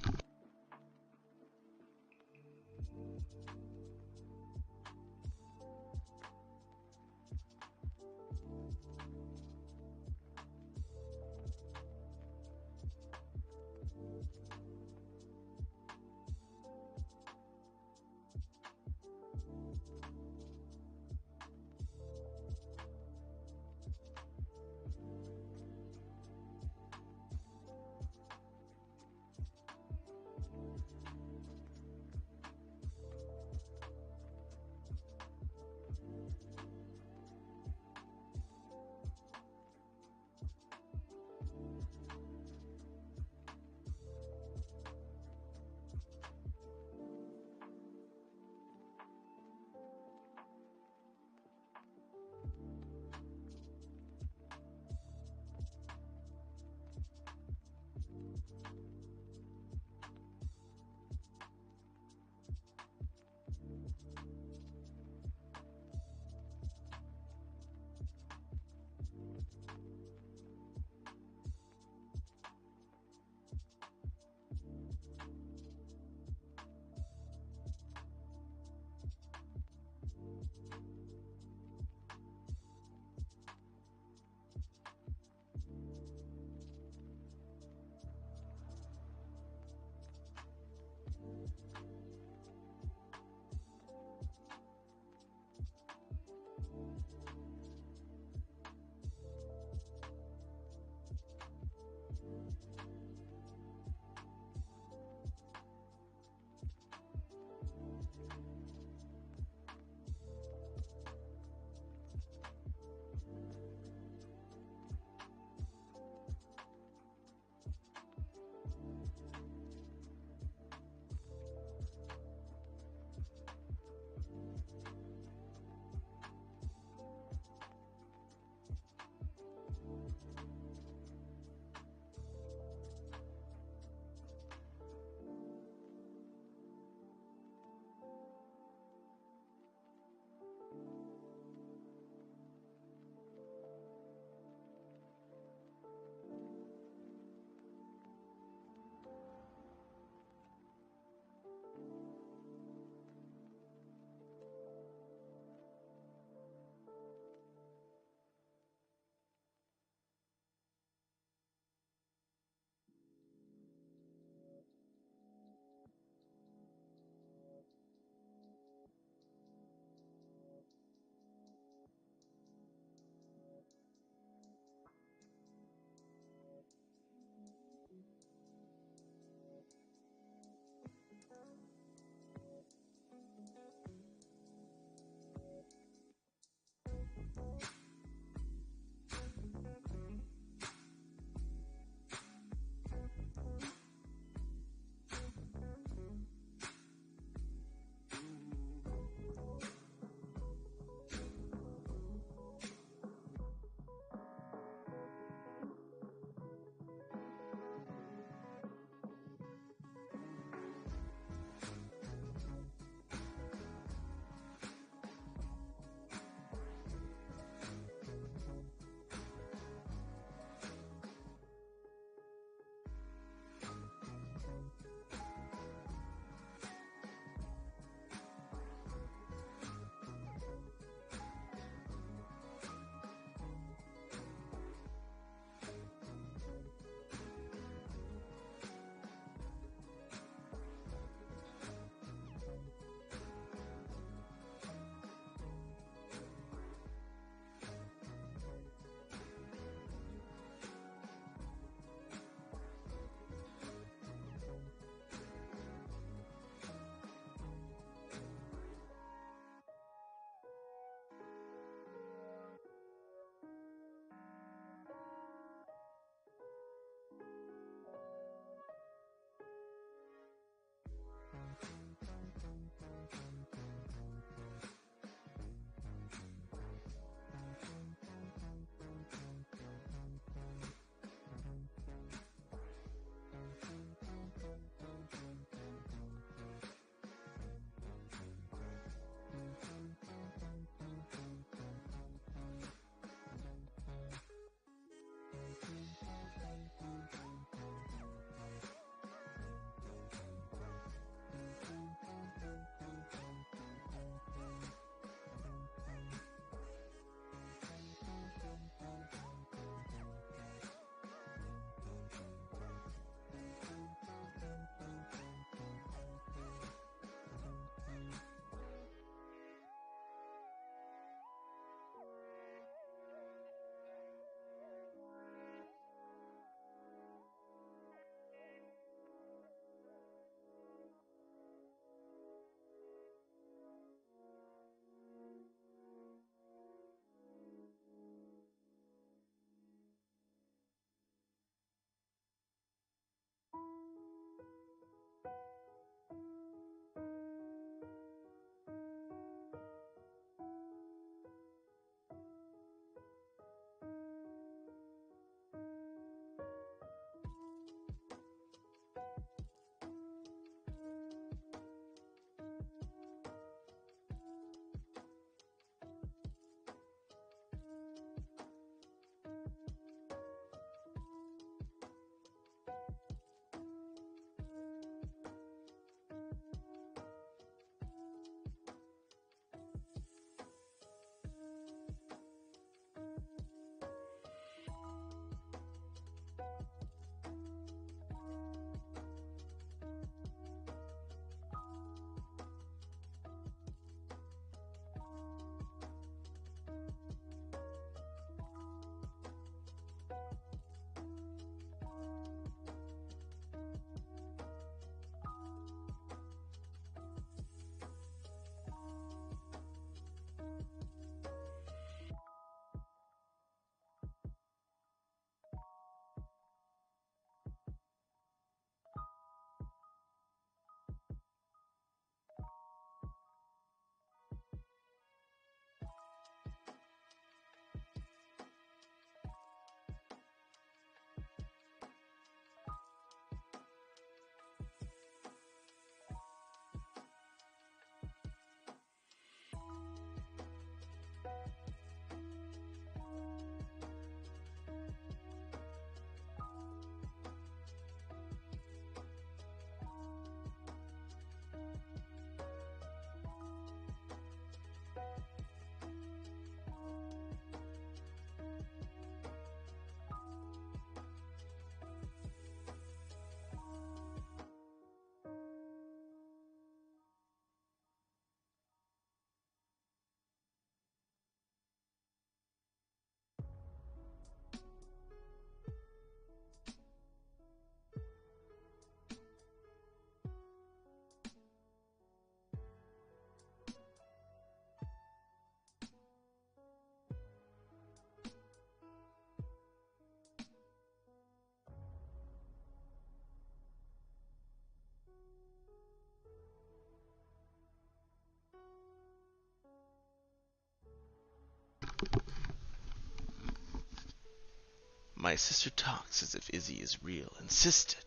My sister talks as if Izzy is real, insisted.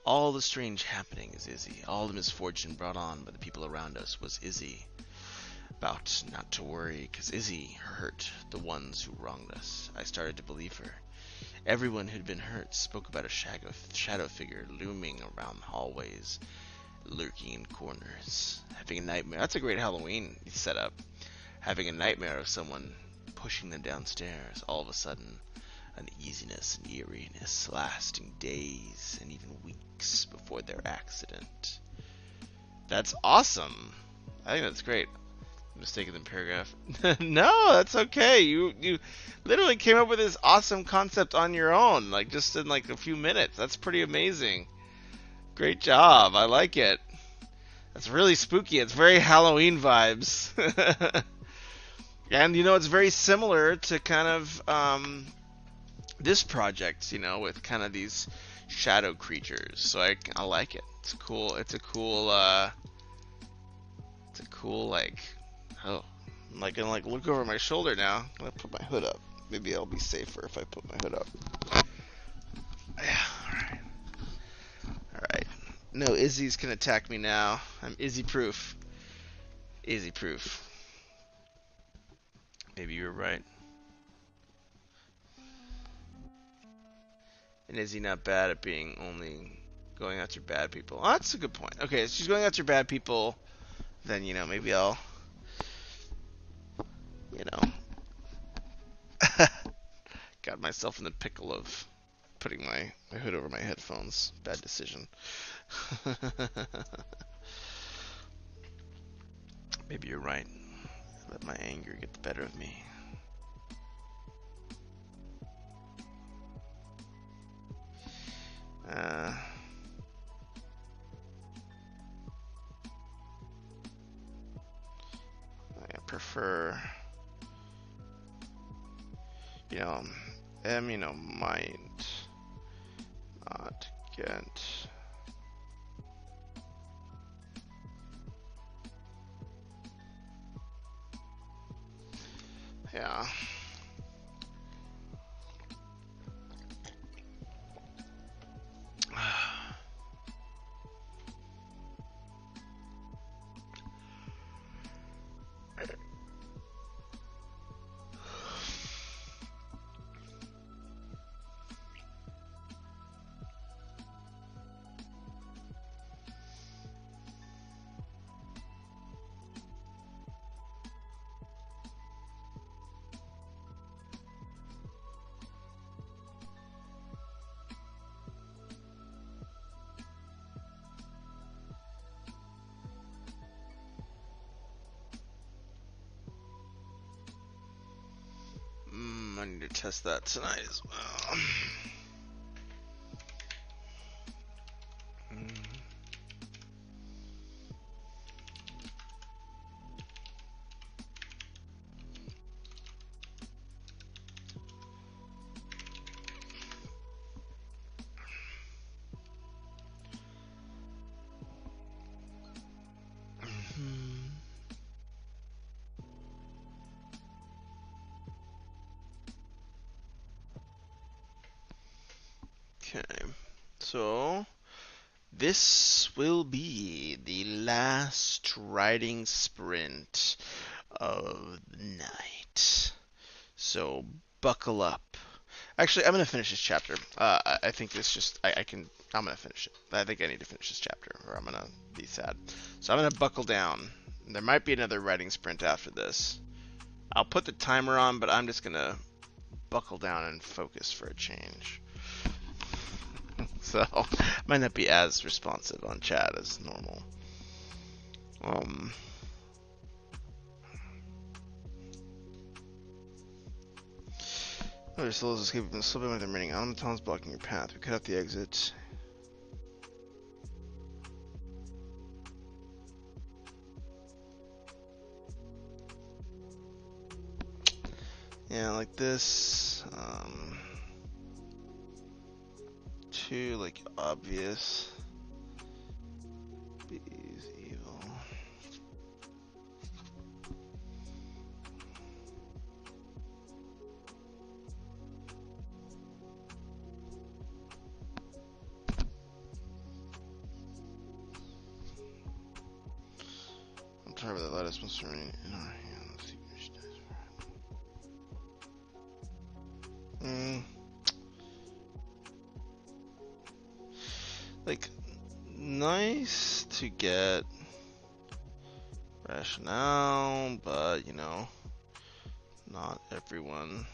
All the strange happening is Izzy. All the misfortune brought on by the people around us was Izzy. About not to worry, 'cause Izzy hurt the ones who wronged us. I started to believe her. Everyone who'd been hurt spoke about a shadow figure looming around hallways, lurking in corners, having a nightmare. That's a great Halloween setup. Having a nightmare of someone pushing them downstairs. All of a sudden, uneasiness and eeriness lasting days and even weeks before their accident. That's awesome. I think that's great. Mistaken the paragraph. No, that's okay. You literally came up with this awesome concept on your own, like just in like a few minutes. That's pretty amazing. Great job. I like it. That's really spooky. It's very Halloween vibes. And you know, it's very similar to kind of this project, you know, with kind of these shadow creatures. So I like it. It's cool. It's a cool like, oh, I'm like gonna like look over my shoulder now. I'm gonna put my hood up. Maybe I'll be safer if I put my hood up. Yeah, alright. Alright. No Izzy's can attack me now. I'm Izzy proof. Izzy proof. Maybe you were right. And Izzy not bad at being only going after bad people? Oh, that's a good point. Okay, if she's going after bad people, then, you know, maybe I'll, you know, got myself in the pickle of putting my hood over my headphones. Bad decision. Maybe you're right. Let my anger get the better of me. I prefer, you know, might not get yeah. I need to test that tonight as well. Okay, so this will be the last writing sprint of the night. So buckle up. Actually, I'm gonna finish this chapter. I think it's just I'm gonna finish it. I think I need to finish this chapter, or I'm gonna be sad. So I'm gonna buckle down. There might be another writing sprint after this. I'll put the timer on, but I'm just gonna buckle down and focus for a change. So might not be as responsive on chat as normal. Your soul is escaping from slipping with the remaining automatons blocking your path. We cut out the exit. Yeah, like this. Too like obvious. B is evil. fiber that let us must remain in our hands. Like, nice to get rationale, but you know, not everyone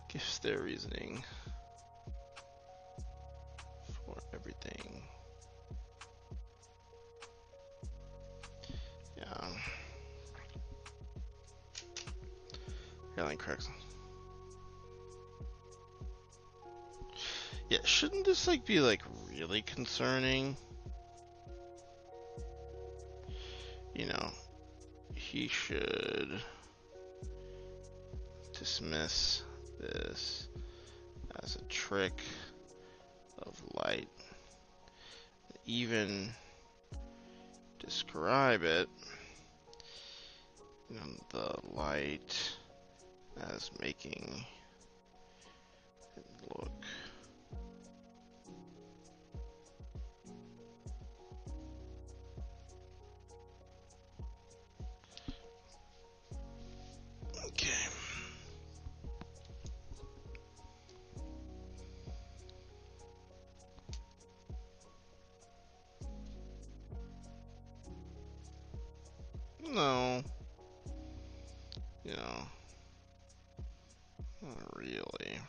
gives their reasoning for everything. Yeah. Hairline cracks. Yeah, shouldn't this like be like really concerning? You know, he should dismiss this as a trick of light. Even describe it, you know, the light as making it look okay. No, you know, not really.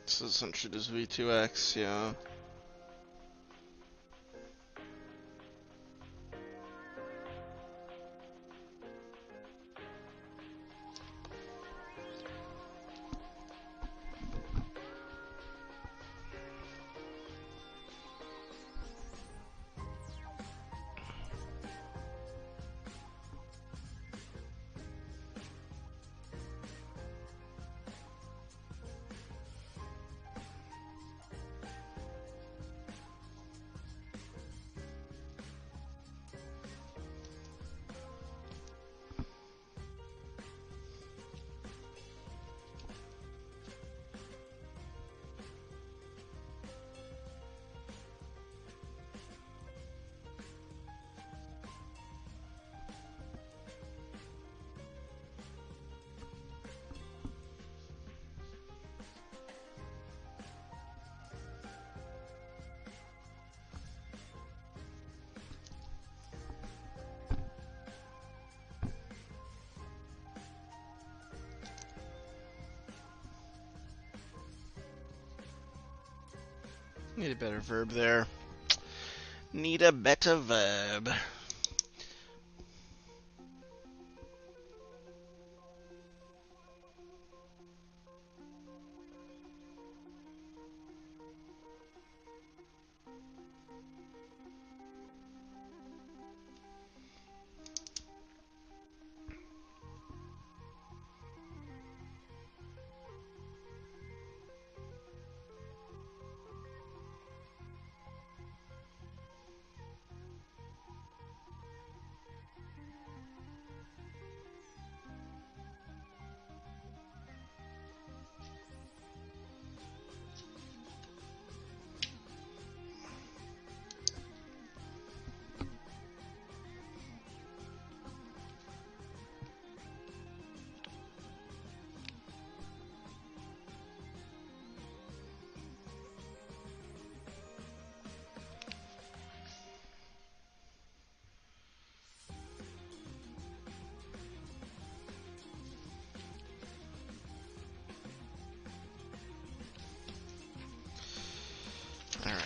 So essentially just V2X, yeah. Need a better verb there. Need a better verb. Alright.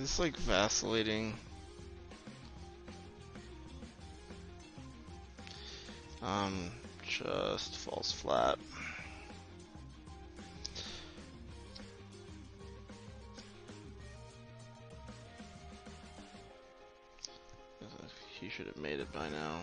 It's like vacillating. Just falls flat. He should have made it by now.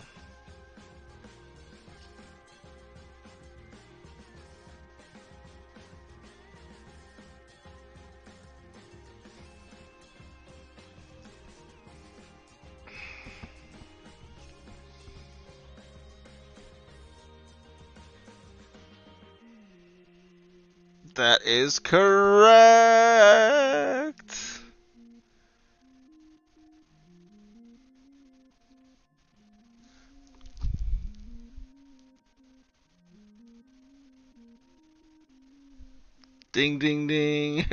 That is correct. Ding, ding, ding.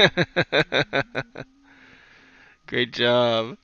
Great job.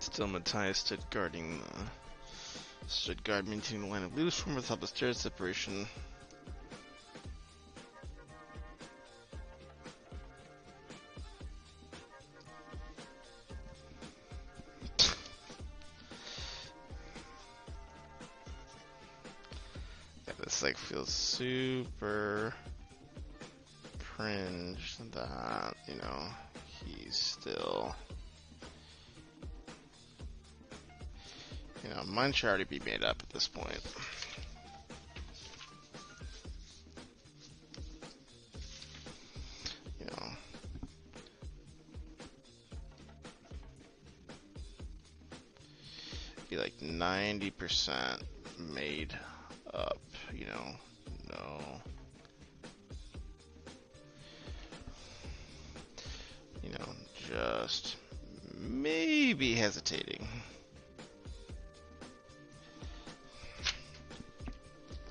Still Matthias Stuttgart maintaining the line of loose form without the stair separation. Yeah, this like feels super cringe that, you know, he's still, you know, mine should already be made up at this point. You know, be like 90% made up, you know, no. You know, just maybe hesitating.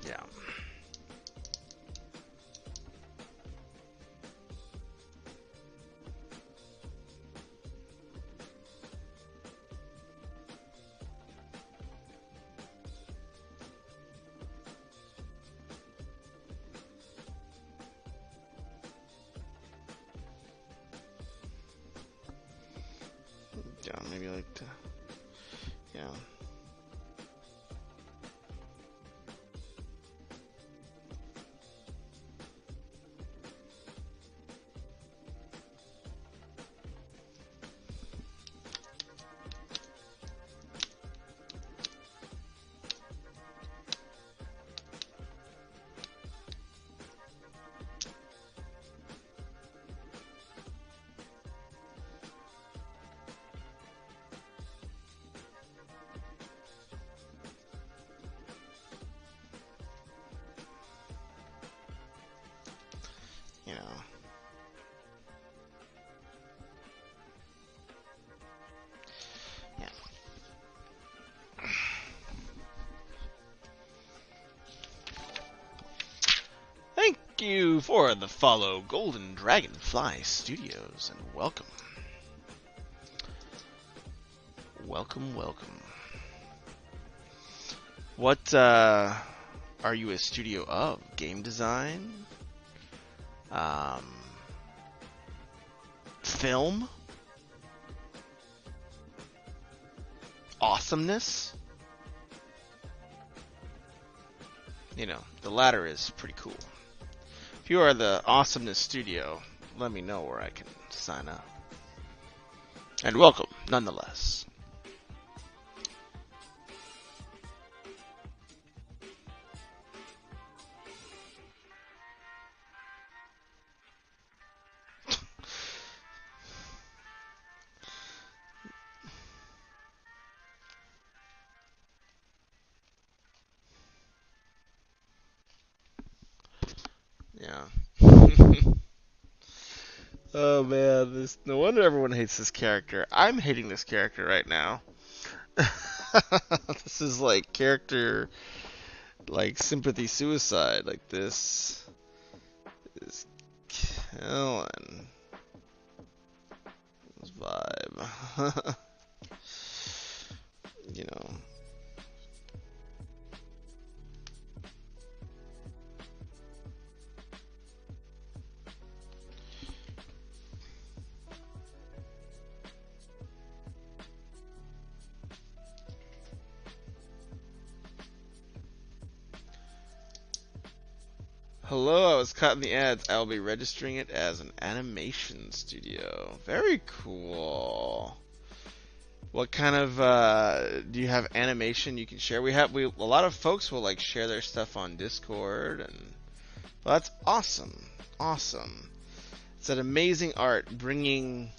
Yeah. Yeah, maybe like to, yeah. You know. Yeah. Thank you for the follow, Golden Dragonfly Studios, and welcome. Welcome, welcome. What are you a studio of? Game design? Film? Awesomeness? You know, the latter is pretty cool. If you are the Awesomeness Studio, let me know where I can sign up. And welcome, nonetheless. Oh man, no wonder everyone hates this character. I'm hating this character right now. This is like character, like sympathy suicide. Like this is killing this vibe. You know. Hello, I was caught in the ads. I will be registering it as an animation studio. Very cool. What kind of do you have animation you can share? We a lot of folks will like share their stuff on Discord, and well, that's awesome. Awesome. It's an amazing art bringing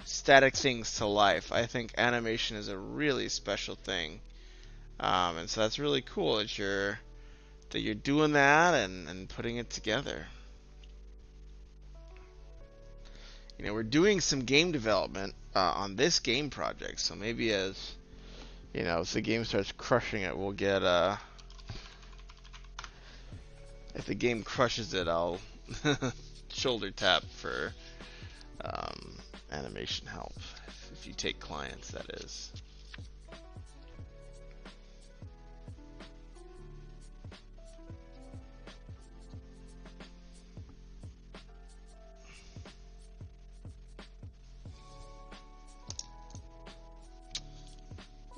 static things to life. I think animation is a really special thing. And so that's really cool that you're doing that and putting it together. You know, we're doing some game development on this game project, so maybe as you know, as the game starts crushing it, we'll get if the game crushes it, I'll shoulder tap for animation help if you take clients, that is.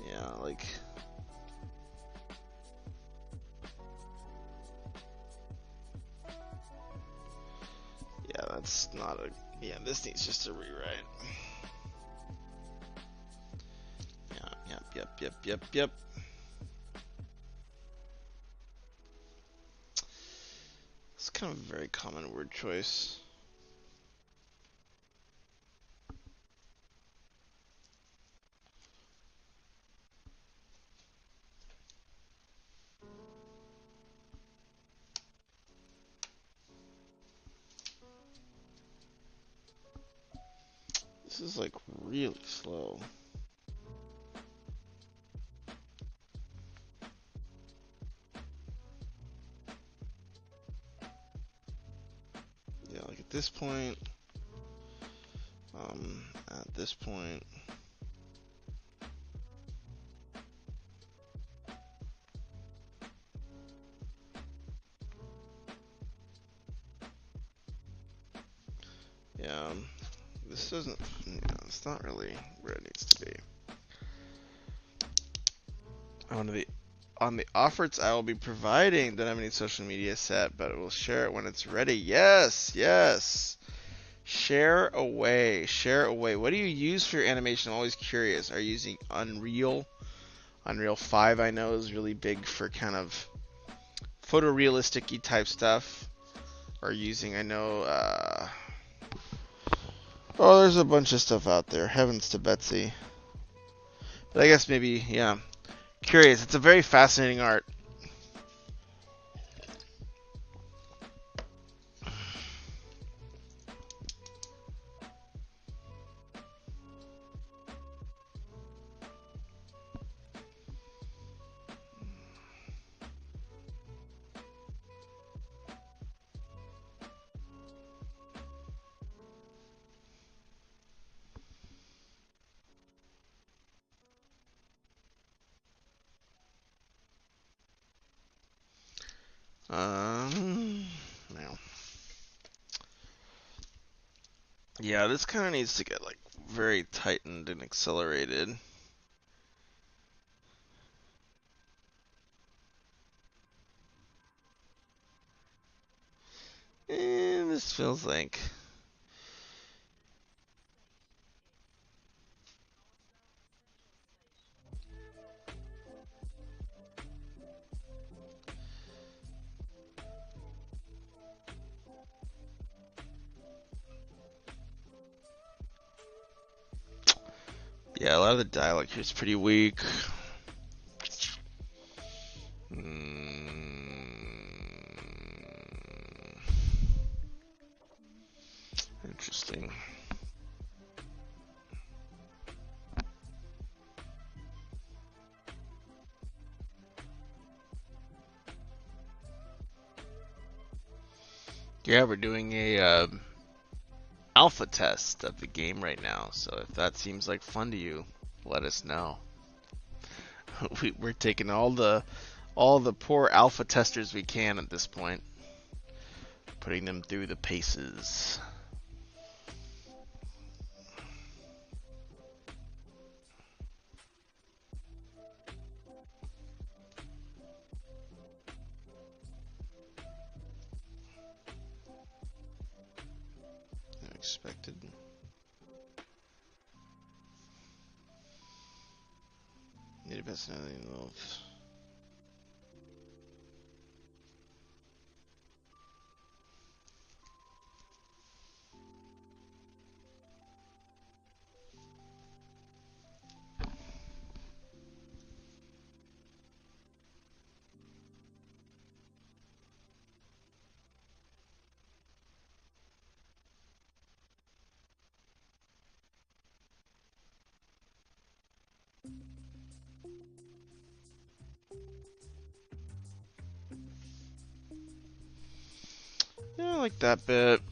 Yeah, like yeah, that's not a yeah. This needs just a rewrite. Yeah, yep. It's kind of a very common word choice. This is like really slow. Yeah, like at this point, at this point, yeah, this doesn't, yeah, it's not really where it needs to be. On the offers I will be providing, don't have any social media set, but we'll share it when it's ready. Yes. Share away. What do you use for your animation? I'm always curious. Are you using Unreal? Unreal 5 I know is really big for kind of photorealistic-y type stuff. Or using, I know, oh, there's a bunch of stuff out there. Heavens to Betsy. But I guess maybe, yeah. Curious. It's a very fascinating art. Now. Yeah, this kind of needs to get like very tightened and accelerated. And this feels like yeah, a lot of the dialogue here is pretty weak. Interesting. Yeah, we're doing a alpha test of the game right now, so if that seems like fun to you, let us know. We're taking all the poor alpha testers we can at this point, putting them through the paces. Unexpected. Need a personality in love. Yeah, I like that bit.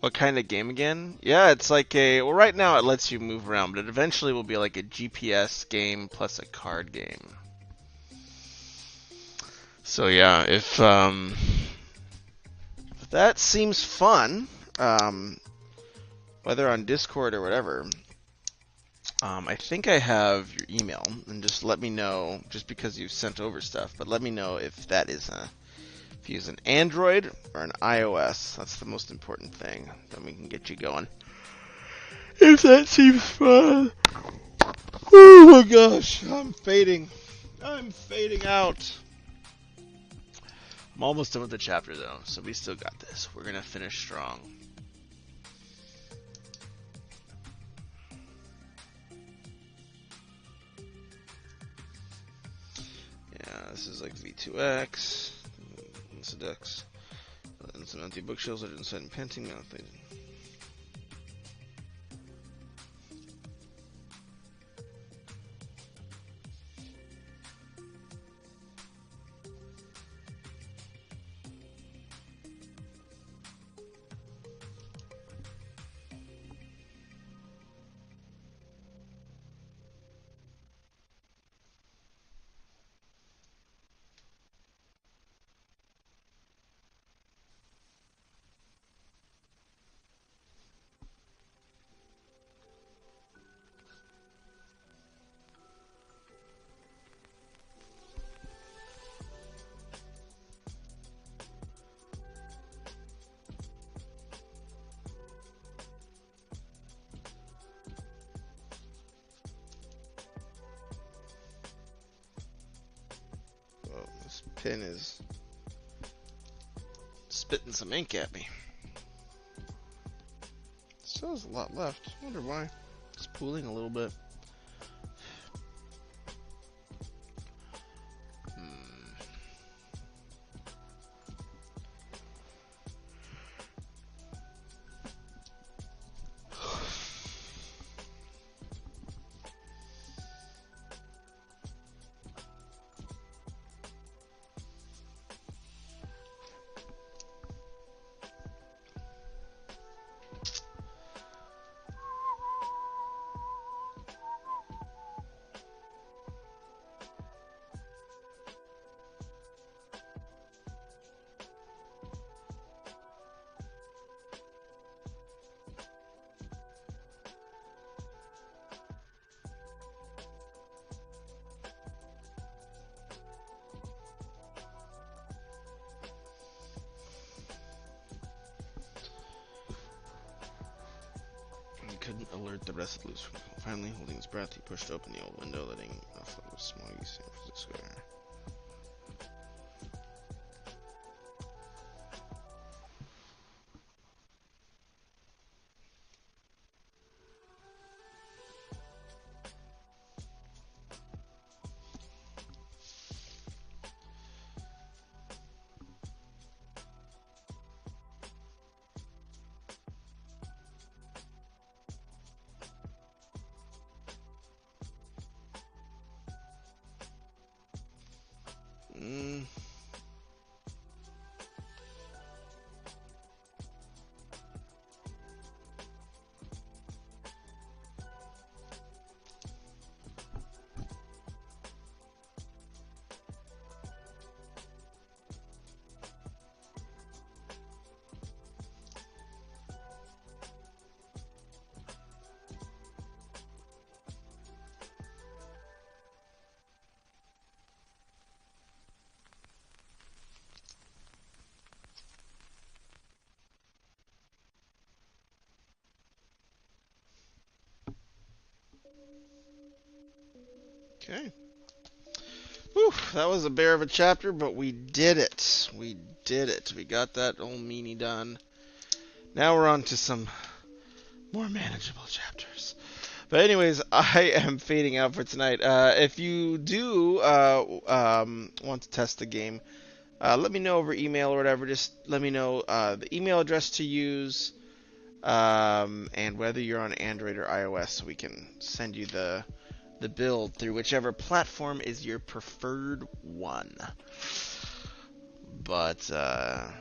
What kind of game again? Yeah, it's like well, right now it lets you move around, but it eventually will be like a GPS game plus a card game. So yeah, if that seems fun, whether on Discord or whatever, I think I have your email, and just let me know, just because you've sent over stuff, but let me know if that is if you use an Android or an iOS. That's the most important thing. Then we can get you going. If that seems fun. Oh my gosh, I'm fading. I'm fading out. I'm almost done with the chapter though, so we still got this. We're gonna finish strong. Yeah, this is like V2X, Seducts, and some empty bookshelves that are inside and panting. Nothing. Oh, this pen is spitting some ink at me. Still has a lot left. I wonder why. It's pooling a little bit. He couldn't alert the rest of the loose. Finally, holding his breath, he pushed open the old window, letting a flood of smoggy San Francisco air. Okay. Whew, that was a bear of a chapter, but we did it. We did it. We got that old meanie done. Now we're on to some more manageable chapters. But anyways, I am fading out for tonight. If you do want to test the game, let me know over email or whatever. Just let me know the email address to use and whether you're on Android or iOS, so we can send you the build through whichever platform is your preferred one. But I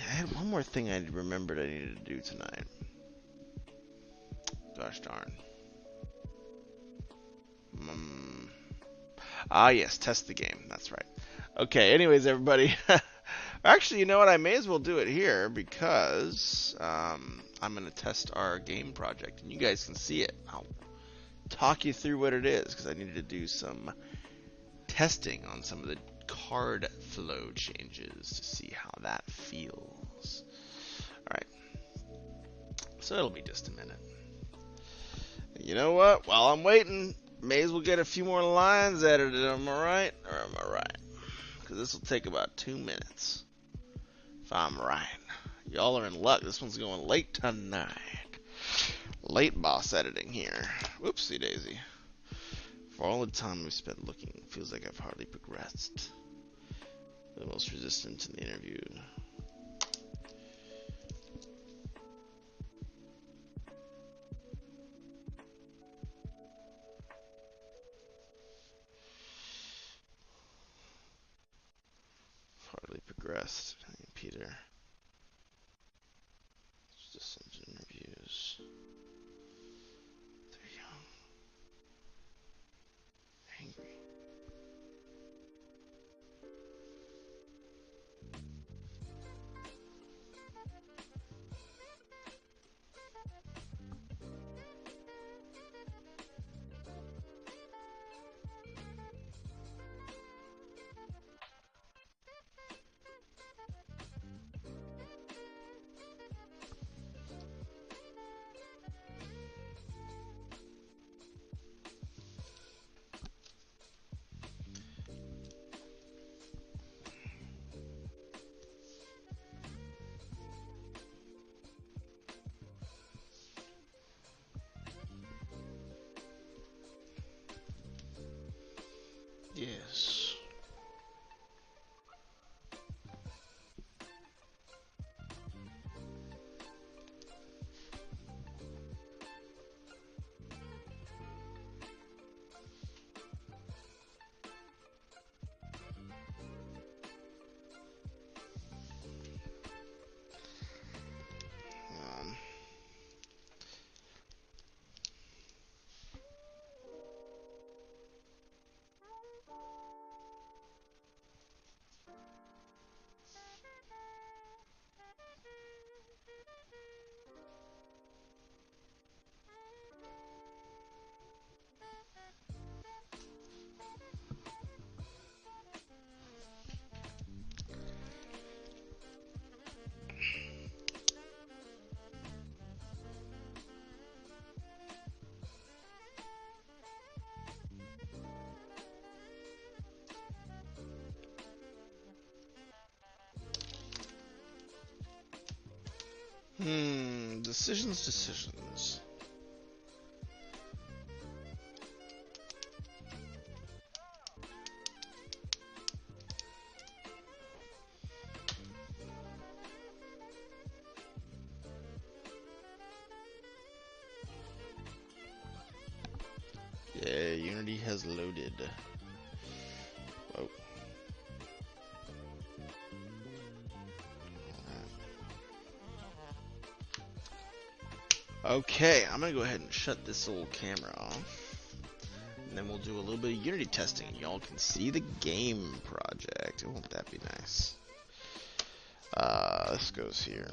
had one more thing I remembered I needed to do tonight. Gosh darn. Yes, test the game. That's right. Okay, anyways, everybody. Actually, you know what? I may as well do it here because I'm going to test our game project, and you guys can see it. I'll talk you through what it is because I needed to do some testing on some of the card flow changes to see how that feels. Alright, so it'll be just a minute. You know what? While I'm waiting, may as well get a few more lines edited. Am I right? Or am I right? Because this will take about 2 minutes. If I'm right. Y'all are in luck. This one's going late tonight. Late boss editing here. Whoopsie daisy. For all the time we've spent looking, it feels like I've hardly progressed. The most resistant to the interview. Hardly progressed. Peter. Resistant to interviews. They're young. Angry. Yes. Um, decisions. Yeah, Unity has loaded. Oh. Okay, I'm gonna go ahead and shut this old camera off. And then we'll do a little bit of Unity testing. Y'all can see the game project. Won't that be nice? This goes here.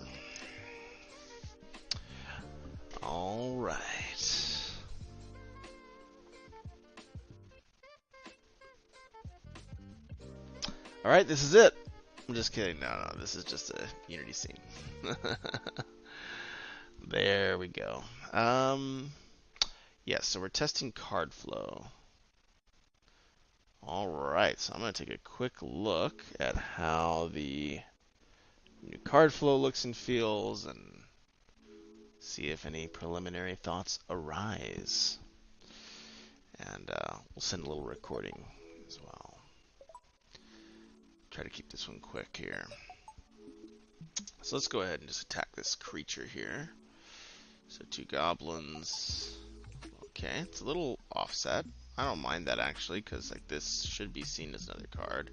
Alright. Alright, this is it. I'm just kidding. No, this is just a Unity scene. There we go. Yes, so we're testing card flow. Alright, so I'm going to take a quick look at how the new card flow looks and feels and see if any preliminary thoughts arise. And we'll send a little recording as well. Try to keep this one quick here. So let's go ahead and just attack this creature here. So 2 goblins. Okay, it's a little offset. I don't mind that actually, because like this should be seen as another card.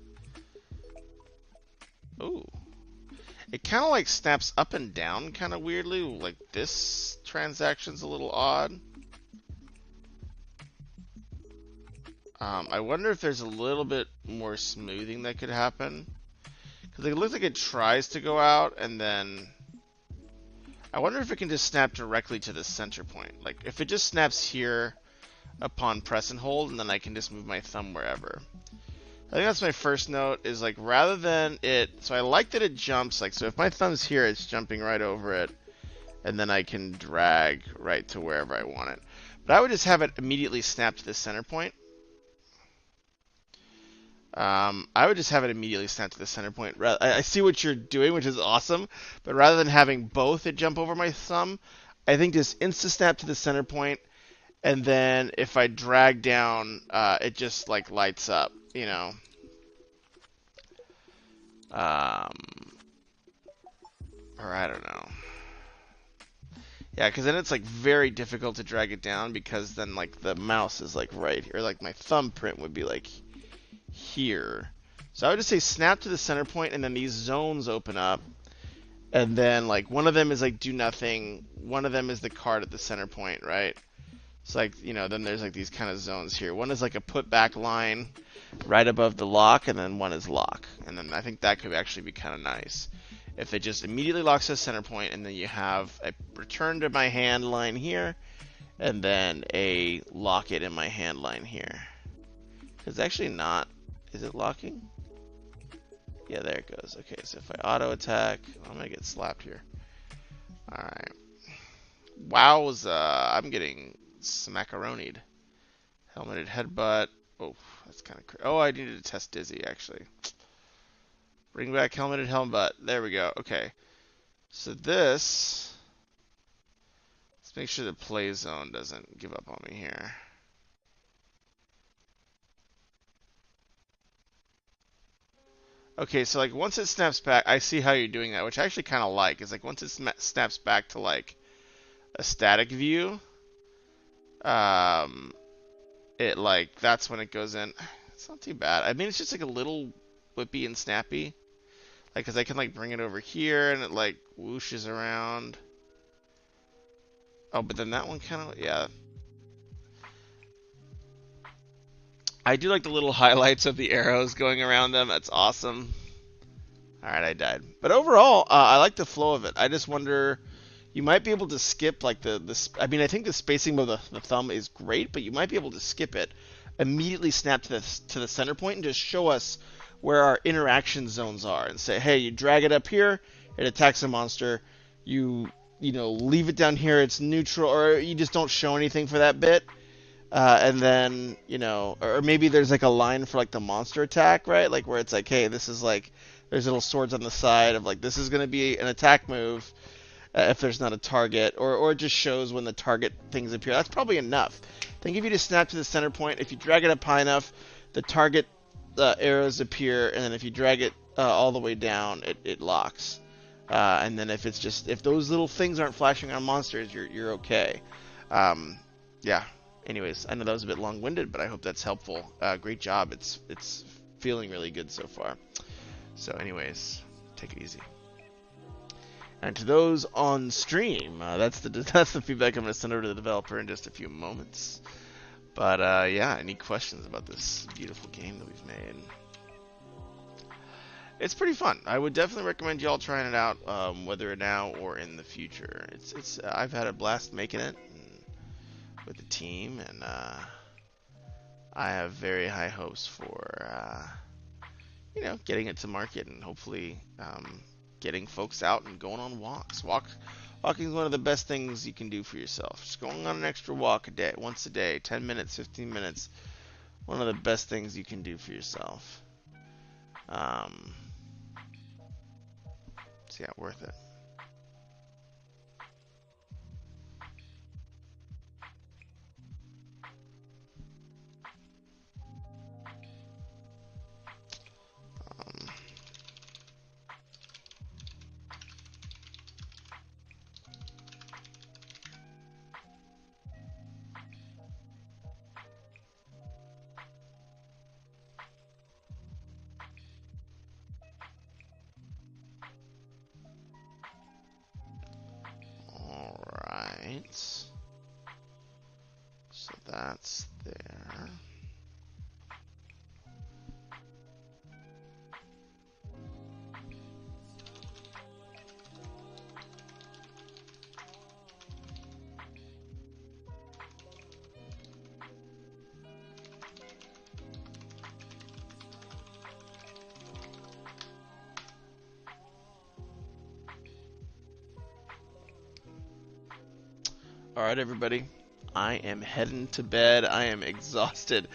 Ooh. It kind of like snaps up and down kind of weirdly. Like this transaction's a little odd. I wonder if there's a little bit more smoothing that could happen. Because it looks like it tries to go out and then... I wonder if it can just snap directly to the center point. Like if it just snaps here upon press and hold, and then I can just move my thumb wherever. I think that's my first note, is like rather than it, so I like that it jumps, like so if my thumb's here, it's jumping right over it, and then I can drag right to wherever I want it. But I would just have it immediately snap to the center point. I would just have it immediately snap to the center point. I see what you're doing, which is awesome, but rather than having both it jump over my thumb, I think just insta snap to the center point, and then if I drag down, it just like lights up, you know. Or I don't know. Yeah, because then it's like very difficult to drag it down because then like the mouse is like right here, or like my thumbprint would be like here. So I would just say snap to the center point, and then these zones open up, and then like one of them is like do nothing, one of them is the card at the center point, right? It's like, you know, then there's like these kind of zones here. One is like a put back line right above the lock, and then one is lock. And then I think that could actually be kind of nice. If it just immediately locks to the center point, and then you have a return to my hand line here, and then a lock it in my hand line here. It's actually not, is it locking? Yeah, there it goes. Okay, so if I auto attack, I'm gonna get slapped here. Alright. Wowza, I'm getting smackaronied. Helmeted headbutt. Oh, that's kind of crazy. Oh, I needed to test dizzy, actually. Bring back helmeted headbutt. There we go. Okay. So this... Let's make sure the play zone doesn't give up on me here. Okay, so like once it snaps back, I see how you're doing that, which I actually kind of like. Is like once it snaps back to like a static view, it like that's when it goes in. It's not too bad. I mean, it's just like a little whippy and snappy, like because I can like bring it over here and it like whooshes around. Oh, but then that one kind of, yeah. I do like the little highlights of the arrows going around them. That's awesome. Alright, I died. But overall, I like the flow of it. I just wonder, you might be able to skip like I mean, I think the spacing of the thumb is great, but you might be able to skip it, immediately snap to the center point, and just show us where our interaction zones are, and say, hey, you drag it up here, it attacks a monster. You know, leave it down here, it's neutral, or you just don't show anything for that bit. And then, you know, or maybe there's like a line for like the monster attack, right? Like where it's like, hey, this is like, there's little swords on the side of like, this is going to be an attack move if there's not a target, or it just shows when the target things appear. That's probably enough. I think if you just snap to the center point, if you drag it up high enough, the target arrows appear, and then if you drag it all the way down, it locks. And then if those little things aren't flashing on monsters, you're okay. Yeah. Anyways, I know that was a bit long-winded, but I hope that's helpful. Great job. It's feeling really good so far. So anyways, take it easy. And to those on stream, that's the feedback I'm going to send over to the developer in just a few moments. But yeah, any questions about this beautiful game that we've made? It's pretty fun. I would definitely recommend y'all trying it out, whether now or in the future. I've had a blast making it with the team, and I have very high hopes for you know, getting it to market and hopefully getting folks out and going on walks. Walks Walking is one of the best things you can do for yourself. Just going on an extra walk a day, once a day, 10 minutes, 15 minutes. One of the best things you can do for yourself. So yeah, worth it. Um, Alright. So that's there. Alright, everybody. I am heading to bed. I am exhausted.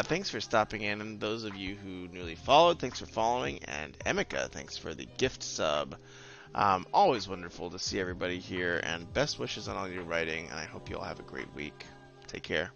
Thanks for stopping in, and those of you who newly followed, thanks for following. And Emika, thanks for the gift sub. Always wonderful to see everybody here, and best wishes on all your writing, and I hope you all have a great week. Take care.